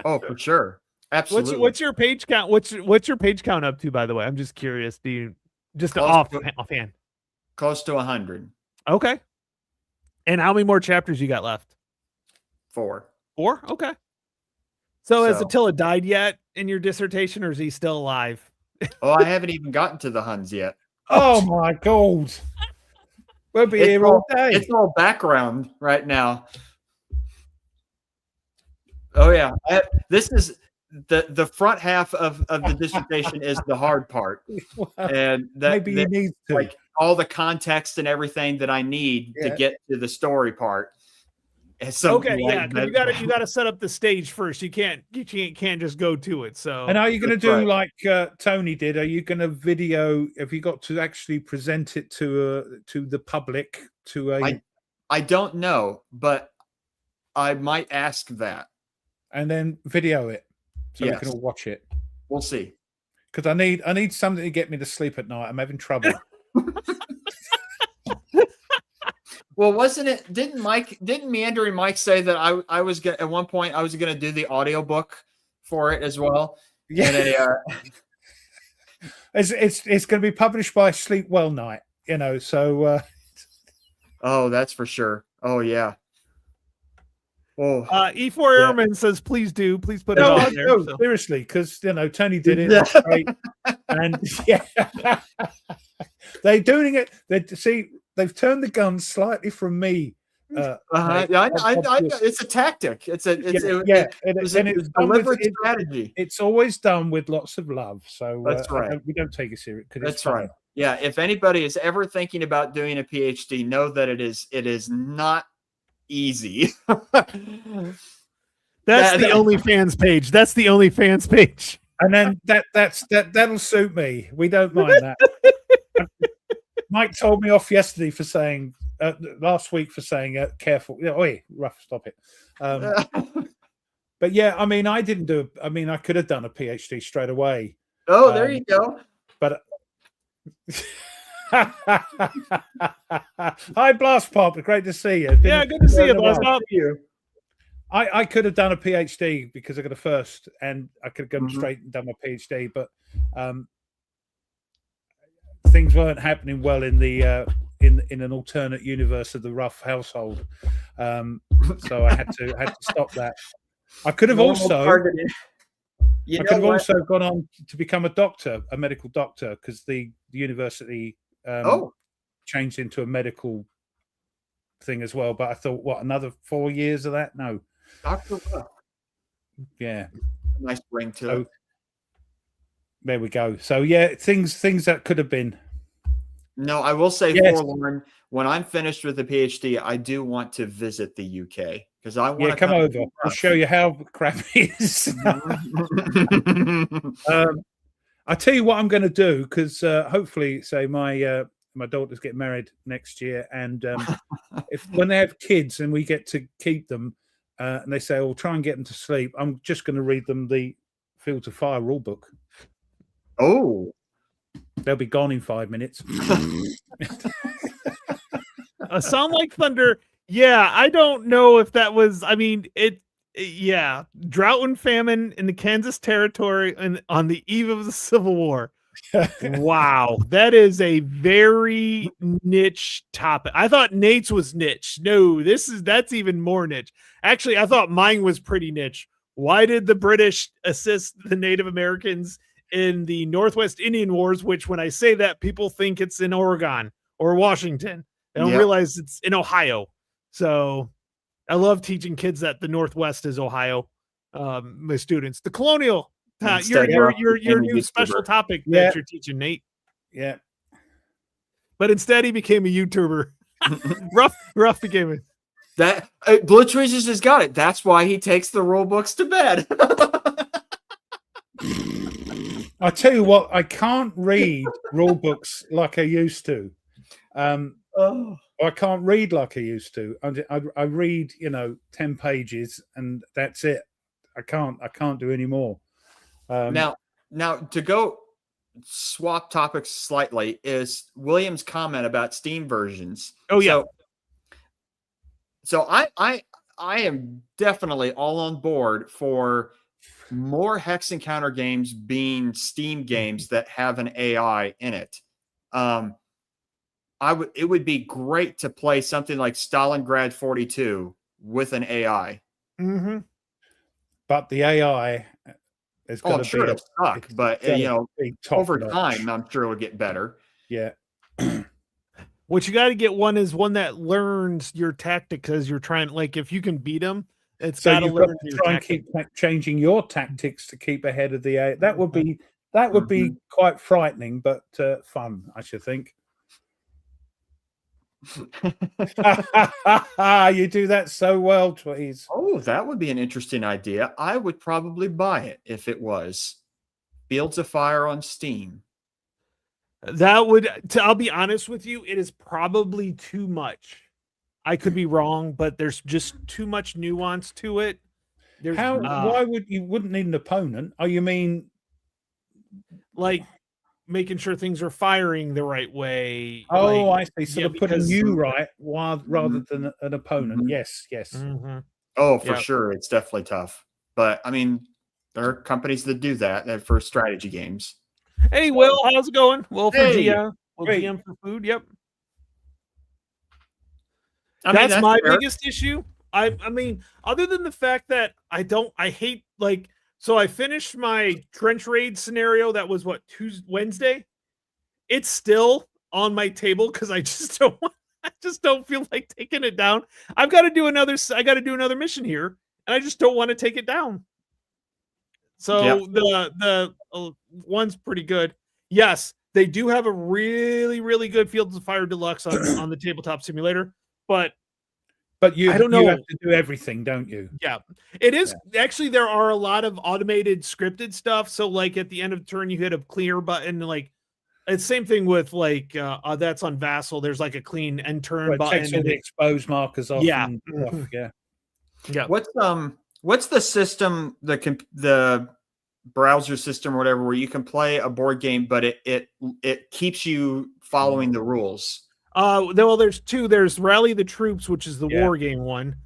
Oh, for sure. Absolutely. What's your page count? What's your page count up to? By the way, I'm just curious. Do you just Close offhand? Close to 100. Okay. And how many more chapters you got left? 4. 4? Okay. So has Attila died yet in your dissertation, or is he still alive? Oh, I haven't even gotten to the Huns yet. Oh my god. We'll be here all day. It's all background right now. Oh yeah. This is the front half of the dissertation is the hard part. And maybe you need to. Like all the context and everything that I need to get to the story part. Okay, yeah, you got to set up the stage first. You can't just go to it. So, and are you going to do like Tony did? Are you going to video? Have you got to actually present it to the public? I don't know, but I might ask that, and then video it so we can all watch it. We'll see. Because I need something to get me to sleep at night. I'm having trouble. Well, wasn't it? Didn't Meandering Mike say that I was at one point I was going to do the audiobook for it as well? Yeah, it's going to be published by Sleep Well Night. So. Oh, that's for sure. Oh yeah. Oh. E4 Airman says, please put it on there. No, seriously, because Tony did it. That's great. And they're doing it. They've turned the gun slightly from me. Yeah, it's a tactic. It's a deliberate strategy. It's always done with lots of love. So that's right. We don't take it serious. That's right. Yeah. If anybody is ever thinking about doing a PhD, know that it is not easy. That's the OnlyFans page. That's the OnlyFans page. And then that'll suit me. We don't mind that. Mike told me off yesterday for saying last week for saying careful. Oi, rough, stop it. But yeah, I mean, I didn't do. I mean, I could have done a PhD straight away. Oh, there you go. But hi, Blast Pop. Great to see you. Yeah, good to see you, Blast Pop. I could have done a PhD because I got a first, and I could have gone straight and done my PhD, but things weren't happening well in the in an alternate universe of the Rough household, so I had to stop that. I could have also gone on to become a doctor, a medical doctor, because the university changed into a medical thing as well. But I thought, what, another 4 years of that? No. Dr. Ruff. Yeah. Nice ring to it. There we go. So yeah, things that could have been. No, I will say, yes. Forlorn, when I'm finished with the PhD, I do want to visit the UK because I want to come over. I'll show you how crap it is. I'll tell you what I'm going to do, because hopefully, say my daughters get married next year, and when they have kids and we get to keep them, and they say, "Oh, try and get them to sleep," I'm just going to read them the Field to Fire rule book. Oh, they'll be gone in 5 minutes. A Sound Like Thunder. Yeah, I don't know if that was. I mean, yeah, drought and famine in the Kansas Territory and on the eve of the Civil War. Wow, that is a very niche topic. I thought Nate's was niche. No, that's even more niche. Actually, I thought mine was pretty niche. Why did the British assist the Native Americans in the Northwest Indian Wars? Which, when I say that, people think it's in Oregon or Washington. They don't realize it's in Ohio. So I love teaching kids that the Northwest is Ohio. My students, the colonial. Your new special topic that you're teaching, Nate. Yeah. But instead he became a YouTuber. Rough became it. That Blitz Regis has got it. That's why he takes the rule books to bed. I tell you what, I can't read rule books like I used to. I can't read like I used to. I read, 10 pages and that's it. I can't do any more. Now to go swap topics slightly is William's comment about Steam versions. Oh yeah. So I am definitely all on board for more Hex Encounter games being Steam games that have an AI in it. It would be great to play something like Stalingrad 42 with an AI. Mm-hmm. But the AI is going to it'll suck, but over time, I'm sure it'll get better. Yeah. What you got to get is one that learns your tactics as you're trying. Like, if you can beat them, it's got to learn your try and keep changing your tactics to keep ahead of the AI. That would be quite frightening, but fun, I should think. You do that so well, Tweez. Oh, that would be an interesting idea. I would probably buy it if it was Fields of Fire on Steam. That would, I'll be honest with you, it is probably too much. I could be wrong, but there's just too much nuance to it. Why wouldn't need an opponent? Oh, you mean like making sure things are firing the right way? Oh, I see. So putting you right rather than an opponent. Yes. Mm-hmm. Oh, for sure. It's definitely tough. But I mean, there are companies that do that for strategy games. Hey, Will, how's it going? Will for GM. Will GM for food. Yep. That's my biggest issue. I mean, other than the fact that I hate, like, so I finished my trench raid scenario. That was Wednesday. It's still on my table because I just don't feel like taking it down. I got to do another mission here, and I just don't want to take it down. So the one's pretty good. Yes, they do have a really, really good Fields of Fire Deluxe on the tabletop simulator, but But you, I don't you know. have to do everything, don't you? Yeah, it is actually. There are a lot of automated scripted stuff. So like at the end of the turn, you hit a clear button. Like it's same thing with like that's on Vassal. There's like a clean end turn Well, it button. takes all the exposed markers off. Yeah. And stuff. Yeah. Yeah. What's the system, the browser system or whatever, where you can play a board game, but it keeps you following the rules? Well, there's two. There's Rally the Troops, which is the Yeah. war game one,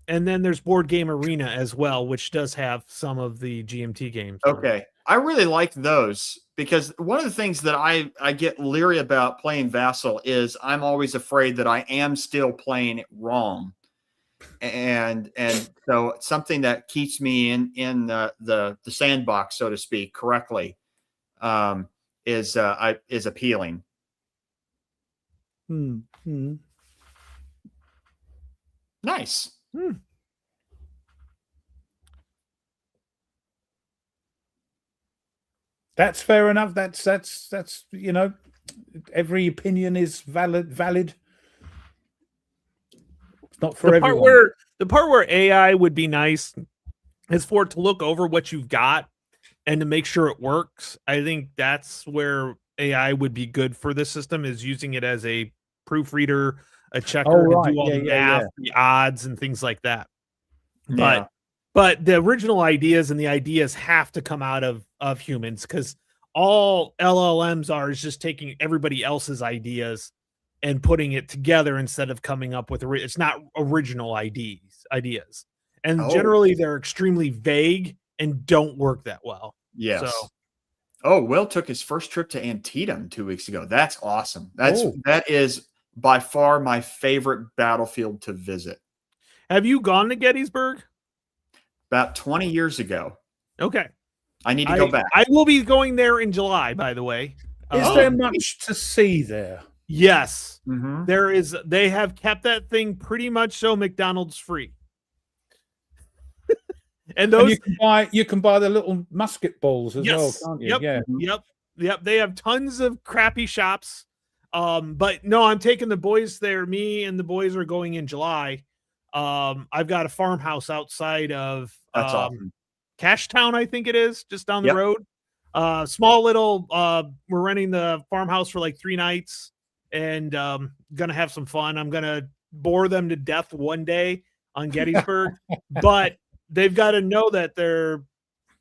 and then there's Board Game Arena as well, which does have some of the GMT games. Okay, I really like those because one of the things that I get leery about playing Vassal is I'm always afraid that I am still playing it wrong, and so something that keeps me in the sandbox, so to speak, correctly, is appealing. Nice. That's fair enough. That's you know, every opinion is valid. It's not for everyone. The part where AI would be nice is for it to look over what you've got and to make sure it works. I think that's where AI would be good for this system, is using it as a proofreader, a checker to do all the math, the odds, and things like that. But the original ideas and the ideas have to come out of humans, because all LLMs are is just taking everybody else's ideas and putting it together instead of coming up with it's not original ideas. And generally they're extremely vague and don't work that well. Yes. So, Will took his first trip to Antietam 2 weeks ago. That's awesome. That is by far my favorite battlefield to visit. Have you gone to Gettysburg? About 20 years ago. Okay. I need to go back. I will be going there in July, by the way. Is there much to see there? Yes. Mm-hmm. There is. They have kept that thing pretty much so McDonald's free. And those you can buy the little musket balls as well, can't you? Yep. They have tons of crappy shops. But no, I'm taking the boys there. Me and the boys are going in July. I've got a farmhouse outside of awesome. Cashtown, I think it is, just down the road. Small little we're renting the farmhouse for like 3 nights and gonna have some fun. I'm gonna bore them to death one day on Gettysburg, but they've got to know that their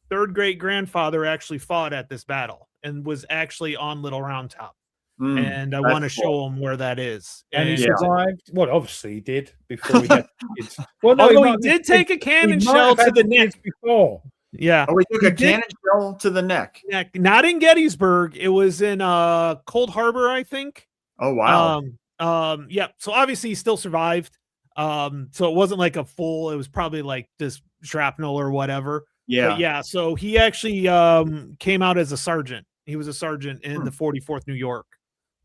third great grandfather actually fought at this battle and was actually on Little Round Top. And I want to show them where that is. And he survived. Well, obviously he did before he had kids. Well, no, although he did take a cannon shell to the neck before. Yeah. Oh, he took a cannon shell to the neck. Not in Gettysburg. It was in Cold Harbor, I think. Oh, wow. Yeah. So obviously he still survived. So it wasn't like a full, it was probably like this shrapnel or whatever. Yeah. But yeah. So he actually came out as a sergeant. He was a sergeant in the 44th New York.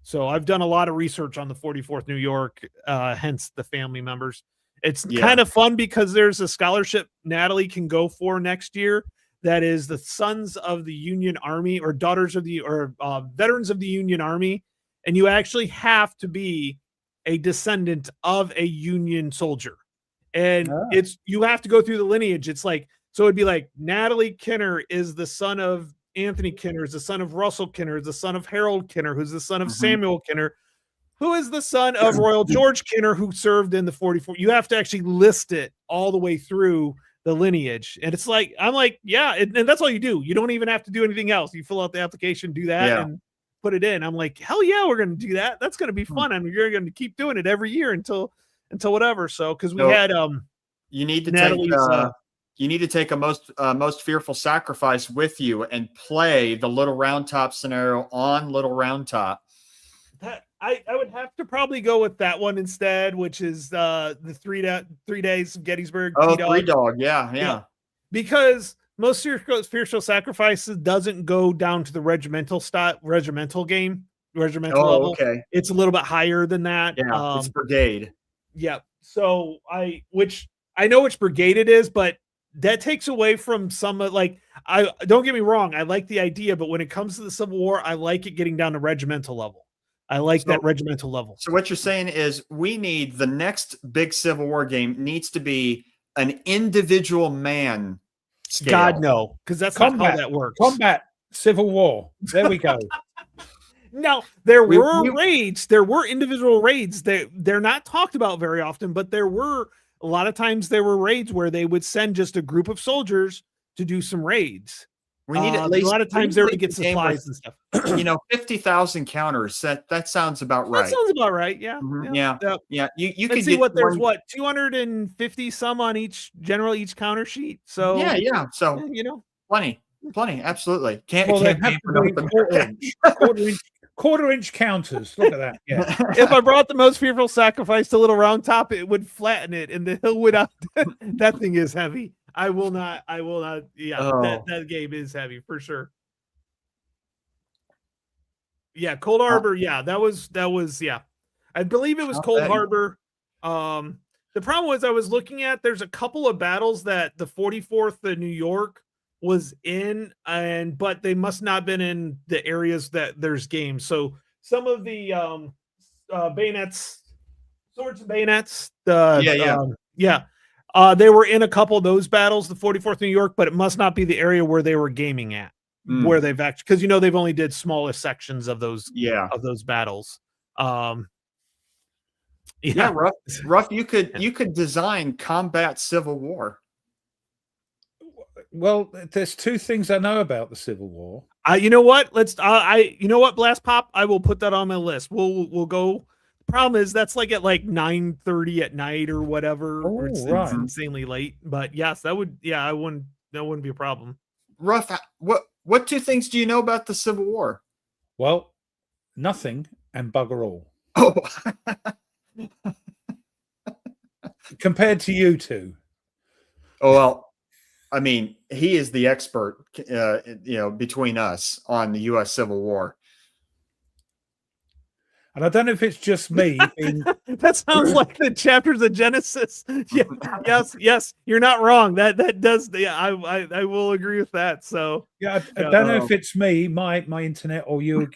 So I've done a lot of research on the 44th New York, hence the family members. It's kind of fun because there's a scholarship Natalie can go for next year. That is the Sons of the Union Army or Daughters of the Veterans of the Union Army. And you actually have to be a descendant of a Union soldier. And you have to go through the lineage. It's like, so it'd be like Natalie Kinner is the son of Anthony Kinner, is the son of Russell Kinner, is the son of Harold Kinner, who's the son of Samuel Kinner, who is the son of Royal George Kinner, who served in the 44. You have to actually list it all the way through the lineage. And it's like, I'm like, yeah. And that's all you do. You don't even have to do anything else. You fill out the application, do that and put it in. I'm like, hell yeah, we're going to do that. That's going to be fun. I mean, you're going to keep doing it every year until whatever. So, cause we had, you need to Natalie's, you need to take a most fearful sacrifice with you and play the Little Round Top scenario on Little Round Top. I would have to probably go with that one instead, which is the 3 days of Gettysburg. Oh, Three Dog. Yeah. Because most spiritual sacrifices doesn't go down to the regimental game, level. Okay. It's a little bit higher than that. Yeah, it's brigade. Yeah. So I know which brigade it is, but that takes away from some like, don't get me wrong. I like the idea, but when it comes to the Civil War, I like it getting down to regimental level. I like that regimental level. So what you're saying is we need the next big Civil War game needs to be an individual man scale. God, no, because that's not how that works. Combat, Civil War. There we go. Now, there were raids. There were individual raids. They're not talked about very often, but there were a lot of times there were raids where they would send just a group of soldiers to do some raids. We need at least a lot of times they would get supplies and stuff. 50,000 counters. That sounds about right. That sounds about right. Yeah. Mm-hmm. Yeah. You can see what there's 250 some on each counter sheet. So yeah. So plenty. Absolutely. Can't pay for quarter inch counters. Look at that. Yeah. If I brought the most fearful sacrifice to little round top, it would flatten it, and the hill would out. That thing is heavy. I will not. Yeah, that game is heavy for sure. Yeah, Cold Harbor. Yeah, that was. Yeah, I believe it was Cold Harbor. The problem was I was looking at. There's a couple of battles that the 44th of New York was in, but they must not have been in the areas that there's games. So some of the bayonets, swords and bayonets. They were in a couple of those battles, the 44th New York, but it must not be the area where they were gaming at, where they've actually, because they've only did smaller sections of those battles. Ruff, you could design combat Civil War. Well, there's two things I know about the Civil War. You know what? Blast Pop, I will put that on my list. We'll go. Problem is that's like at 9:30 at night or whatever. Oh, it's insanely late. But yes, that wouldn't be a problem. Ruff, what two things do you know about the Civil War? Well, nothing and bugger all. Oh, compared to you two. Oh well, I mean, he is the expert, between us on the U.S. Civil War. And I don't know if it's just me. That sounds like the chapters of Genesis. Yeah, yes, you're not wrong. That does. Yeah, I will agree with that. So I don't know if it's me, my internet, or you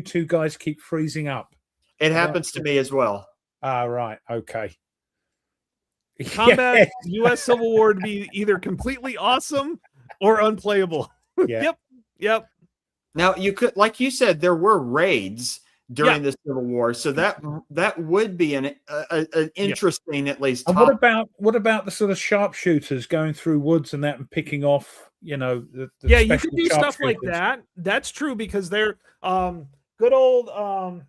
two guys keep freezing up. It happens to me as well. Ah, right, okay. Combat U.S. Civil War to be either completely awesome or unplayable. Yeah. Yep. Now you could, like you said, there were raids during the Civil War, so that would be an interesting at least. And what about the sort of sharpshooters going through woods and that and picking off, the you could do stuff like that. That's true because they're good old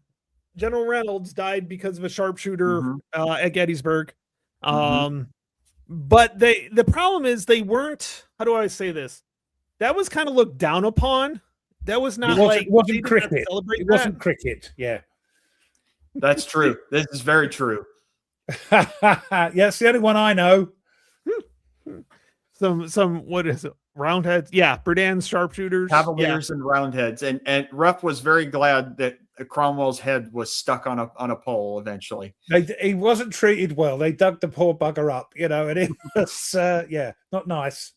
General Reynolds died because of a sharpshooter at Gettysburg. But the problem is they weren't. How do I say this? That was kind of looked down upon. That was not it wasn't cricket. It wasn't cricket. Yeah, that's true. This is very true. Yes, the only one I know. Some what is it? Roundheads. Yeah, Berdan's sharpshooters, Cavaliers, and Roundheads. And Ruff was very glad that Cromwell's head was stuck on a pole eventually. He wasn't treated well. They dug the poor bugger up, and it was not nice.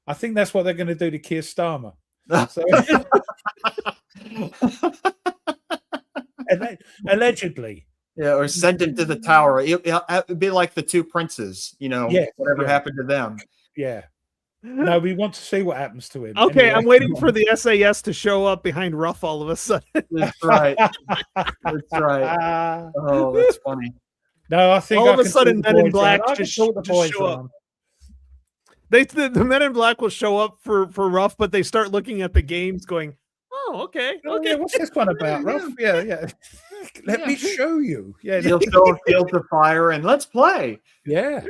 I think that's what they're going to do to Keir Starmer. So, allegedly. Yeah, or send him to the tower. It'd be like the two princes, whatever happened to them. Yeah. No, we want to see what happens to him. Okay, anyway. I'm waiting for the SAS to show up behind Ruff all of a sudden. That's right. That's right. Oh, that's funny. No, I think all of a sudden Men in Black just show up. The Men in Black will show up for Ruff, but they start looking at the games going, oh, okay. Yeah, what's this one about, Ruff? Yeah. Let me show you. Yeah, he'll show a field of fire and let's play. Yeah.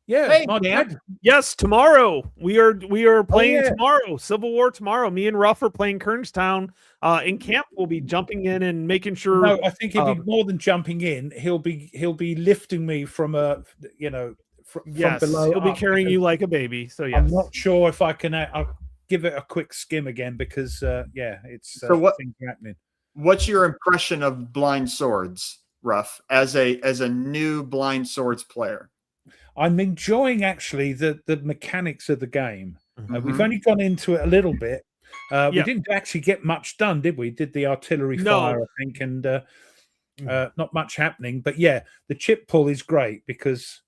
Yeah. Hey, Dan. Yes, tomorrow. We are playing tomorrow. Civil War tomorrow. Me and Ruff are playing Kernstown. In camp, we'll be jumping in and making sure. No, I think he'll be more than jumping in. He'll be lifting me from from below. He'll be carrying you like a baby. So yes. I'm not sure if I can. I'll give it a quick skim again because it's things happening. What's your impression of blind swords, Ruff, as a new blind swords player? I'm enjoying actually the mechanics of the game. We've only gone into it a little bit, We didn't actually get much done, did we? Did the artillery fire, I think, and not much happening. But yeah, the chip pull is great because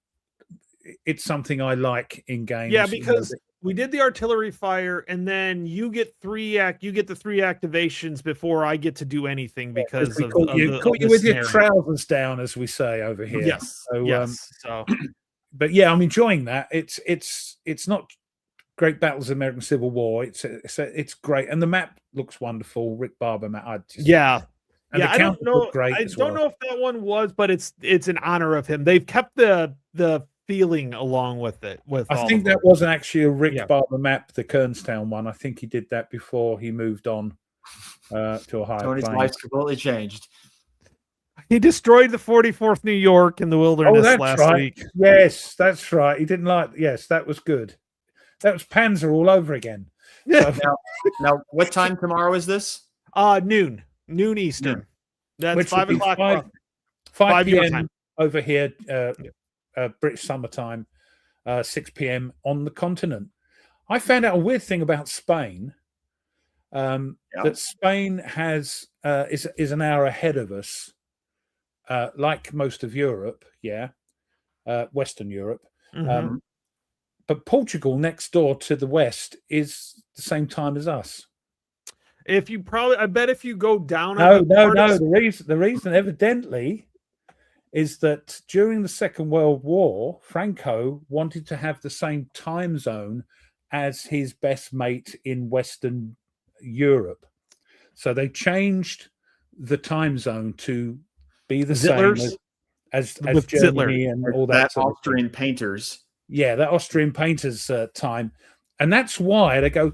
it's something I like in games. Yeah, because we did the artillery fire, and then you get the 3 activations before I get to do anything because you with your trousers down, as we say over here. Yes. So, but yeah, I'm enjoying that. It's not Great Battles of American Civil War. It's great, and the map looks wonderful. Rick Barber map. I don't know. I don't know if that one was, but it's in honor of him. They've kept the feeling along with it. I think that wasn't actually a Rick Barber map, the Kernstown one. I think he did that before he moved on to a higher Tony's plane. life's completely changed. He destroyed the 44th New York in the wilderness last week. Yes, that's right. He didn't like. Yes, that was good. That was Panzer all over again. So, now, what time tomorrow is this? Noon Eastern. That's which 5 o'clock. 5 p.m. over here, British summertime, 6 p.m. on the continent. I found out a weird thing about Spain. That Spain is an hour ahead of us, like most of Europe. Western Europe. Mm-hmm. But Portugal, next door to the west, is the same time as us. I bet if you go down. No. The reason, evidently, is that during the Second World War, Franco wanted to have the same time zone as his best mate in Western Europe. So they changed the time zone to be the same as Germany and all that. Austrian painters. Yeah, that Austrian painters time. And that's why they go,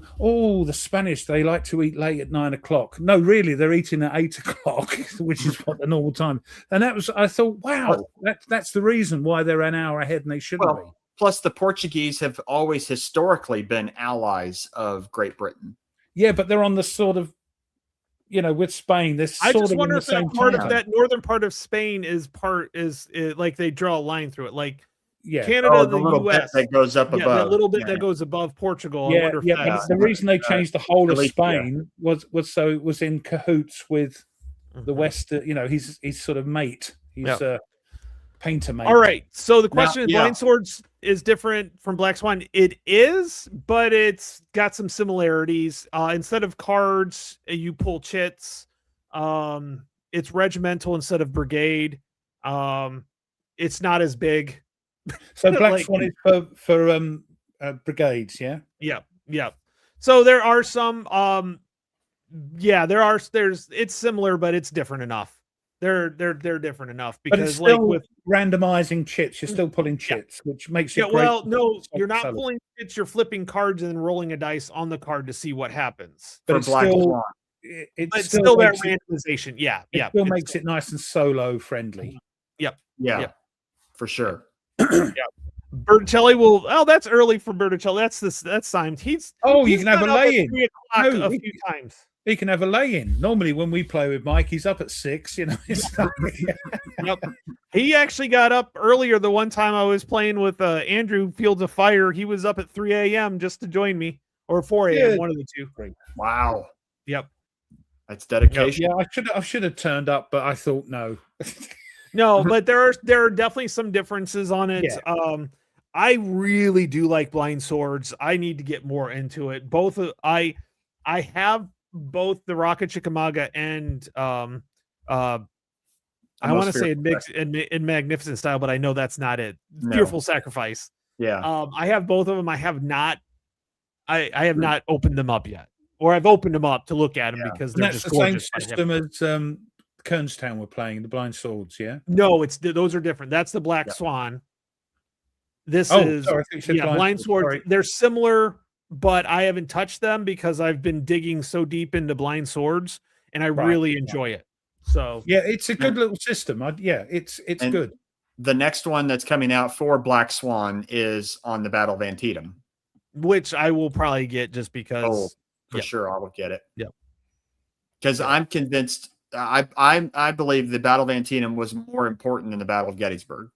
the Spanish, they like to eat late at 9 o'clock. No, really, they're eating at 8 o'clock, which is what the normal time. And I thought, wow, that's the reason why they're an hour ahead and they shouldn't be. Plus, the Portuguese have always historically been allies of Great Britain. Yeah, but they're on the sort of, with Spain, I just wonder if that part of that northern part of Spain is like they draw a line through it. Like, Canada, the US that goes up above. That little bit that goes above Portugal. But the reason they changed the whole of Spain was so it was in cahoots with the West. He's sort of mate. He's a painter mate. All right. So the question is, Blind Swords is different from Black Swan. It is, but it's got some similarities. Instead of cards, you pull chits. It's regimental instead of brigade. It's not as big. So Black Swan is for brigades, yeah? Yeah. So there are some it's similar, but it's different enough. They're different enough because but it's still with randomizing chits, you're still pulling chits, which makes it you're not pulling chits, you're flipping cards and then rolling a dice on the card to see what happens. But it's still it's still that randomization. It still makes it nice and solo friendly. Yep. For sure. Berticelli will. Oh, that's early for Berticelli. That's time. You can have a lay-in. 3 o'clock a few times. He can have a lay-in. Normally, when we play with Mike, he's up at 6. Yep. He actually got up earlier. The one time I was playing with Andrew Fields of Fire, he was up at 3 a.m. just to join me, or 4 a.m. One of the two. Wow. Yep. That's dedication. Yeah, I should have turned up, but I thought no. No, but there are definitely some differences on it. Yeah. I really do like Blind Swords. I need to get more into it. I have both the Rocket Chickamauga and I want to say in Magnificent Style, but I know that's not it. Fearful Sacrifice. Yeah. I have both of them. I have not not opened them up yet, or I've opened them up to look at them because they're just gorgeous. Same system as Kernstown were playing the Blind Swords, yeah. No, those are different. That's the Black Swan. This is Blind Swords. Sorry. They're similar, but I haven't touched them because I've been digging so deep into Blind Swords, and I really enjoy it. So it's a good little system. It's good. The next one that's coming out for Black Swan is on the Battle of Antietam, which I will probably get just because. For sure, I will get it. Yep. Because I'm convinced. I believe the Battle of Antietam was more important than the Battle of Gettysburg.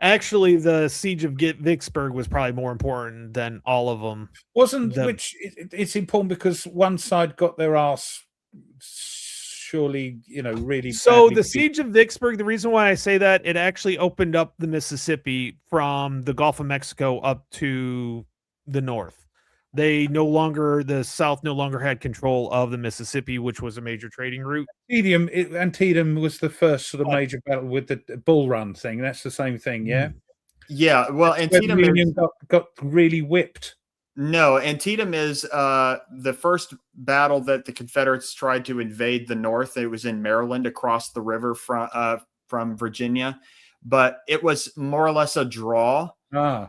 Actually, the siege of Vicksburg was probably more important than all of them. It's important because one side got their ass surely, really. So the siege of Vicksburg, the reason why I say that, it actually opened up the Mississippi from the Gulf of Mexico up to the north. The South no longer had control of the Mississippi, which was a major trading route. Antietam was the first sort of major battle with the Bull Run thing. That's the same thing, yeah? Yeah, well, Antietam got really whipped. No, Antietam is the first battle that the Confederates tried to invade the North. It was in Maryland, across the river from Virginia, but it was more or less a draw. Right.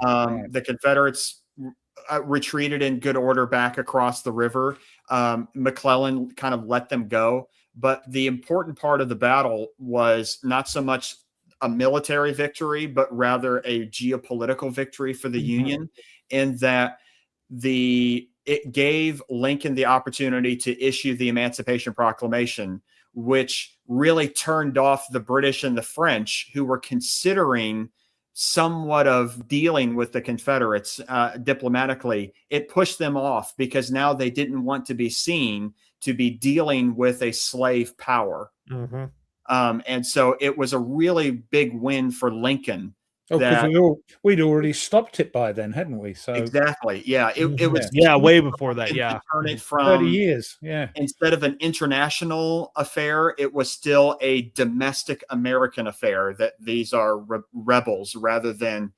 The Confederates retreated in good order back across the river. McClellan kind of let them go, but the important part of the battle was not so much a military victory, but rather a geopolitical victory for the Union, in that it gave Lincoln the opportunity to issue the Emancipation Proclamation, which really turned off the British and the French, who were considering somewhat of dealing with the Confederates diplomatically. It pushed them off because now they didn't want to be seen to be dealing with a slave power. And so it was a really big win for Lincoln. Oh, because we'd already stopped it by then, hadn't we? So exactly, yeah. It was way before that. Yeah, turn it from 30 years. Yeah, instead of an international affair, it was still a domestic American affair. That these are rebels rather than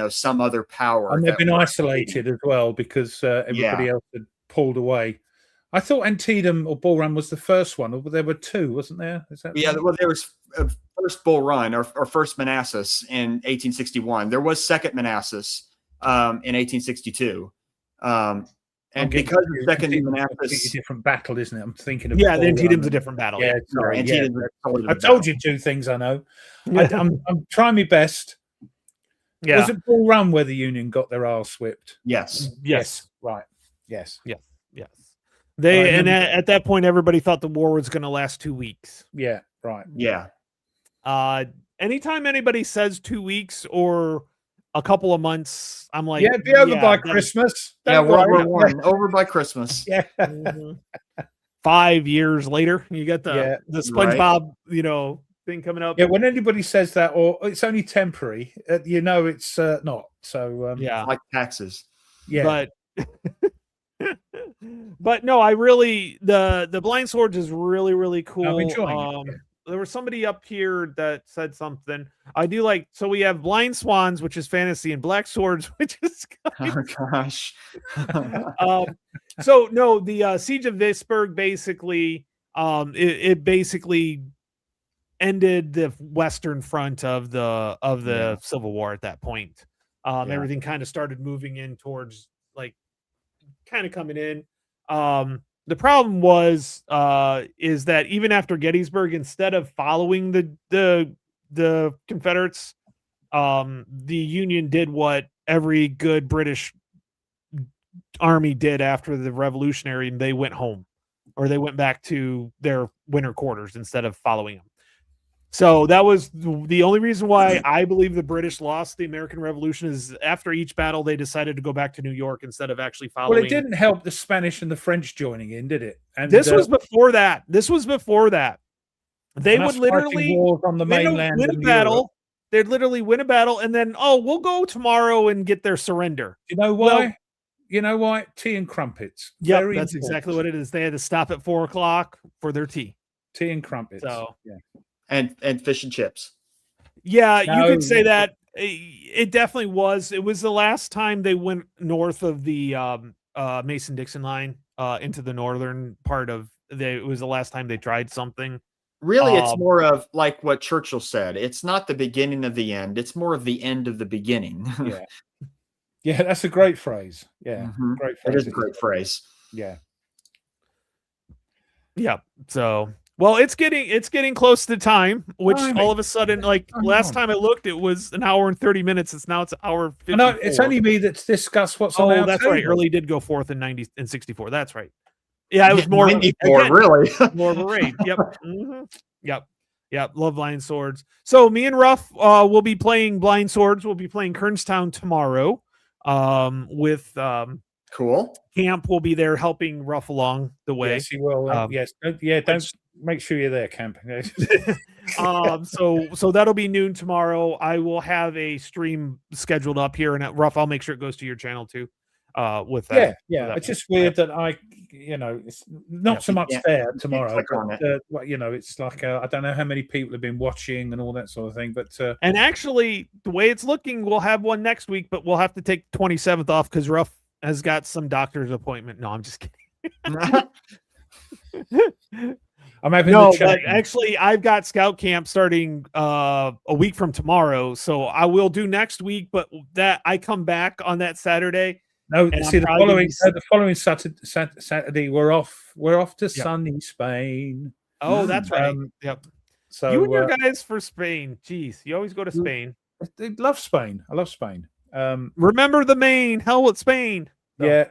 some other power. And they've been isolated as well because everybody else had pulled away. I thought Antietam or Bull Run was the first one, but there were two, wasn't there? Is that right? Well, there was first Bull Run or first Manassas in 1861. There was second Manassas in 1862. And because the second Manassas, a different battle, isn't it? I'm thinking of the Antietam's a different battle. Yeah, sorry. I told battle. you two things I know. I'm trying my best. Yeah. Was it Bull Run where the Union got their arse whipped? Yes. Right. Yes. At that point, everybody thought the war was going to last 2 weeks. Yeah. Right. Yeah. Anytime anybody says 2 weeks or a couple of months, I'm like, it'd be over by Christmas. World War I over by Christmas. Yeah. 5 years later, you get the SpongeBob, thing coming up. Yeah, when anybody says that, or it's only temporary, it's not. So like taxes. Yeah, but no, I really the Blind Swords is really, really cool. I'm enjoying it. There was somebody up here that said something. I do like, so we have Blind Swans, which is fantasy, and Black Swords, which is oh gosh. So no, the Siege of Vicksburg basically it basically ended the western front of the Civil War at that point. Everything kind of started moving in towards kind of coming in. The problem is that even after Gettysburg, instead of following the Confederates, the Union did what every good British army did after the Revolutionary, and they went home, or they went back to their winter quarters instead of following them. So that was the only reason why I believe the British lost the American Revolution, is after each battle, they decided to go back to New York instead of actually following. Well, it didn't help the Spanish and the French joining in, did it? And this was before that. They would literally on the mainland win a battle. They'd literally win a battle, and then, we'll go tomorrow and get their surrender. You know why? Tea and crumpets. Yeah, that's exactly what it is. They had to stop at 4:00 for their tea. Tea and crumpets. So yeah. And fish and chips. Yeah, you could say that. It definitely was. It was the last time they went north of the Mason-Dixon line into the northern part of. It was the last time they tried something. Really, it's more of like what Churchill said. It's not the beginning of the end. It's more of the end of the beginning. Yeah, that's a great phrase. Yeah, great phrase. It is a great phrase. Yeah. Yeah. So. Well, it's getting close to time, which all of a sudden, last time I looked, it was an hour and 30 minutes. It's an hour 54. No, it's only me that's discussed what's on our that's table. right. Early did go forth in 90 and 64. That's right. Yeah, it was more 94, really. more of a raid. Yep. Yep. Yeah, love Blind Swords. So me and Ruff will be playing Blind Swords. We'll be playing Kernstown tomorrow. With Cool. Camp will be there helping Ruff along the way. Yes, he will. Yes. Don't make sure you're there, Camp. So that'll be noon tomorrow. I will have a stream scheduled up here, and at Ruff, I'll make sure it goes to your channel too. With that, yeah. It's just weird that it's not so much there tomorrow, but it's like I don't know how many people have been watching and all that sort of thing. But and actually, the way it's looking, we'll have one next week, but we'll have to take 27th off because Ruff has got some doctor's appointment. No, I'm just kidding. I'm having but actually, I've got Scout Camp starting a week from tomorrow, so I will do next week. But that I come back on that Saturday. No, see the following Saturday we're off to sunny Spain. Oh, that's right. Yep. So you and your guys for Spain. Jeez, you always go to Spain. I love Spain. I love Spain. Remember the Maine. Hell with Spain. Yeah.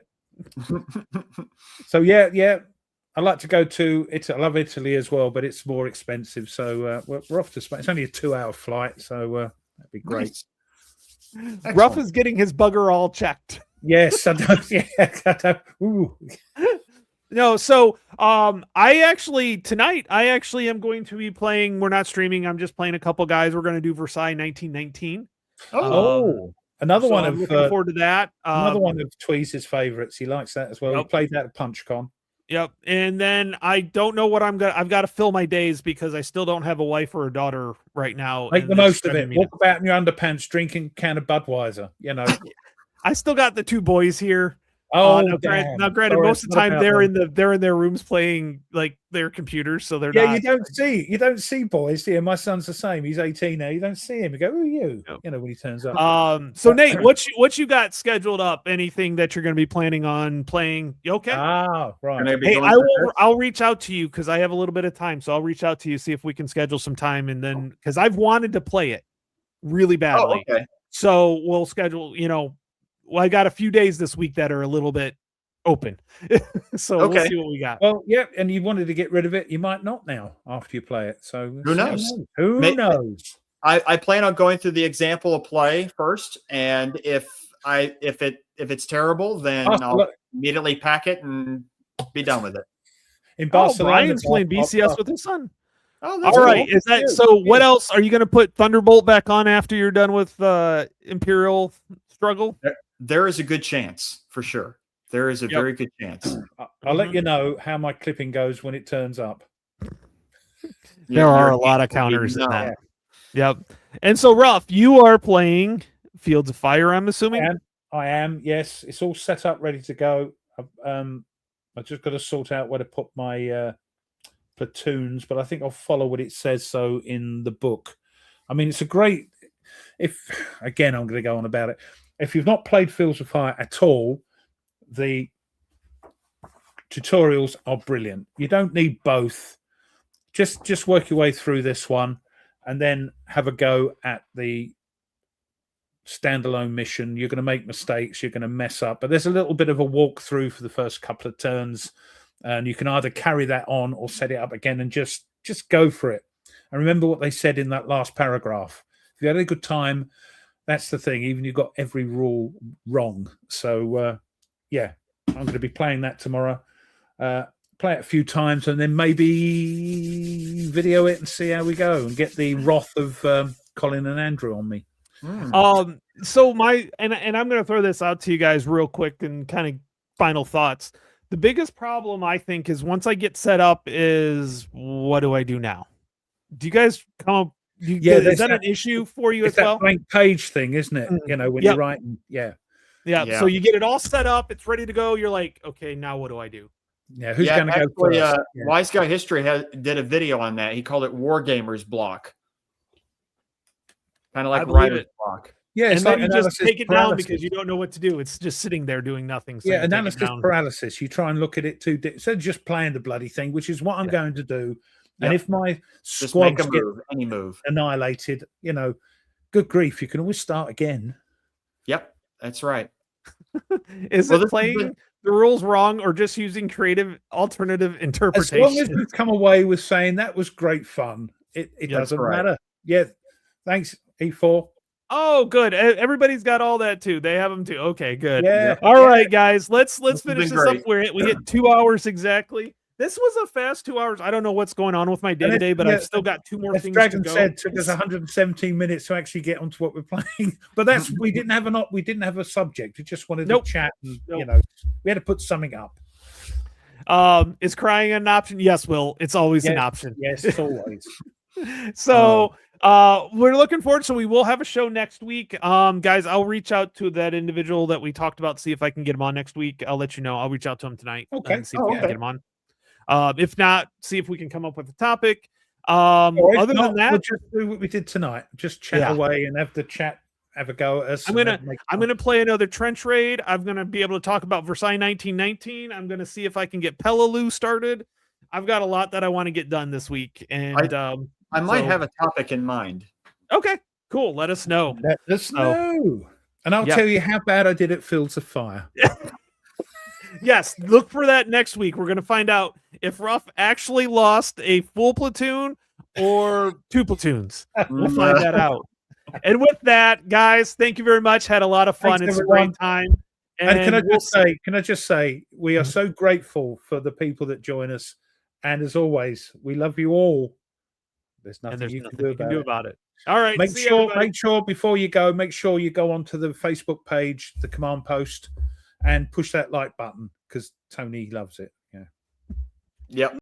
So yeah. I like to go to Italy. I love Italy as well, but it's more expensive. So we're off to Spain. It's only a 2-hour flight, so that'd be great. Nice. Ruff is getting his bugger all checked. Yes, I don't. Yeah, I don't. Ooh. No, so I actually am going to be playing. We're not streaming. I'm just playing a couple guys. We're going to do Versailles 1919. Another one I'm looking forward to that. Another one of Tweez's favorites. He likes that as well. He played that at PunchCon. Yep. And then I don't know what I've got to fill my days because I still don't have a wife or a daughter right now. Make the most of it. Walk about in your underpants, drinking a can of Budweiser. I still got the two boys here. Now, granted, most of the time they're in their rooms playing like their computers, so they're not. You don't see boys here. My son's the same. He's 18 now. You don't see him. You go, who are you? Yep. When he turns up. So Nate, what you got scheduled up? Anything that you're going to be planning on playing? You okay? Right. Hey, I'll reach out to you because I have a little bit of time, so I'll reach out to you, see if we can schedule some time, and then because I've wanted to play it really badly. Okay. So we'll schedule. I got a few days this week that are a little bit open. So we'll see what we got. Well, yeah, and you wanted to get rid of it. You might not now after you play it. So who knows? Who knows? I plan on going through the example of play first, and if it's terrible, then I'll immediately pack it and be done with it. In Barcelona, Brian's playing BCS with his son. Oh, that's all right. Cool. Is that so? What else are you going to put Thunderbolt back on after you're done with Imperial Struggle? There is a good chance, for sure. There is a very good chance. I'll let you know how my clipping goes when it turns up. There are a lot of counters in that. Yep. And so, Ruff, you are playing Fields of Fire, I'm assuming? I am, yes. It's all set up, ready to go. I've just got to sort out where to put my platoons, but I think I'll follow what it says so in the book. I mean, it's a great... Again, I'm going to go on about it. If you've not played Fields of Fire at all, the tutorials are brilliant. You don't need both. Just work your way through this one and then have a go at the standalone mission. You're going to make mistakes. You're going to mess up. But there's a little bit of a walkthrough for the first couple of turns. And you can either carry that on or set it up again and just go for it. And remember what they said in that last paragraph. If you had a good time, that's the thing. Even you've got every rule wrong. So, I'm going to be playing that tomorrow. Play it a few times and then maybe video it and see how we go and get the wrath of Colin and Andrew on me. So and I'm going to throw this out to you guys real quick and kind of final thoughts. The biggest problem I think is once I get set up is what do I do now? Do you guys come up? Is that an issue for you as well? It's that blank page thing, isn't it? When you're writing. Yeah. So you get it all set up. It's ready to go. You're like, okay, now what do I do? Yeah. Who's going to go first? Wise Guy History did a video on that. He called it Wargamers block. Kind of like writer's block. Yeah. And then you just take it down because you don't know what to do. It's just sitting there doing nothing. So analysis paralysis. You try and look at it too deep. Instead of just playing the bloody thing, which is what I'm going to do. And if my squad gets any move annihilated, good grief, you can always start again. Yep, that's right. Is it playing the rules wrong or just using creative alternative interpretation? As long as we come away with saying that was great fun, it That's doesn't right. matter. Yeah. Thanks, E4. Oh, good. Everybody's got all that too. They have them too. Okay, good. Yeah. All yeah. right, guys. Let's has finish been this up. great. We hit 2 hours exactly. This was a fast 2 hours. I don't know what's going on with my day to day, but I've still got 2 more As things Dragon to go. said, took us 117 minutes to actually get onto what we're playing. But that's we didn't have a subject. We just wanted Nope. to chat, and Nope. we had to put something up. Is crying an option? Yes, Will. It's always an option. Yes, always. So we're looking forward. So we will have a show next week. Guys, I'll reach out to that individual that we talked about, see if I can get him on next week. I'll let you know. I'll reach out to him tonight and see if we can get him on. If not, see if we can come up with a topic. Other than that, we'll just do what we did tonight. Just chat away and have the chat have a go at us. I'm gonna play another trench raid. I'm gonna be able to talk about Versailles 1919. I'm gonna see if I can get Peleliu started. I've got a lot that I want to get done this week, and I might have a topic in mind. Okay, cool. Let us know. Let us know, and I'll tell you how bad I did at Fields of Fire. Yes, look for that next week. We're gonna find out if Ruff actually lost a full platoon or 2 platoons. We'll find that out. And with that, guys, thank you very much. Had a lot of fun. It's a great time. And can I just say, we are so grateful for the people that join us. And as always, we love you all. There's nothing you can do about it. All right. Make sure before you go, onto the Facebook page, the command post, and push that like button because Tony loves it. Yeah. Yep.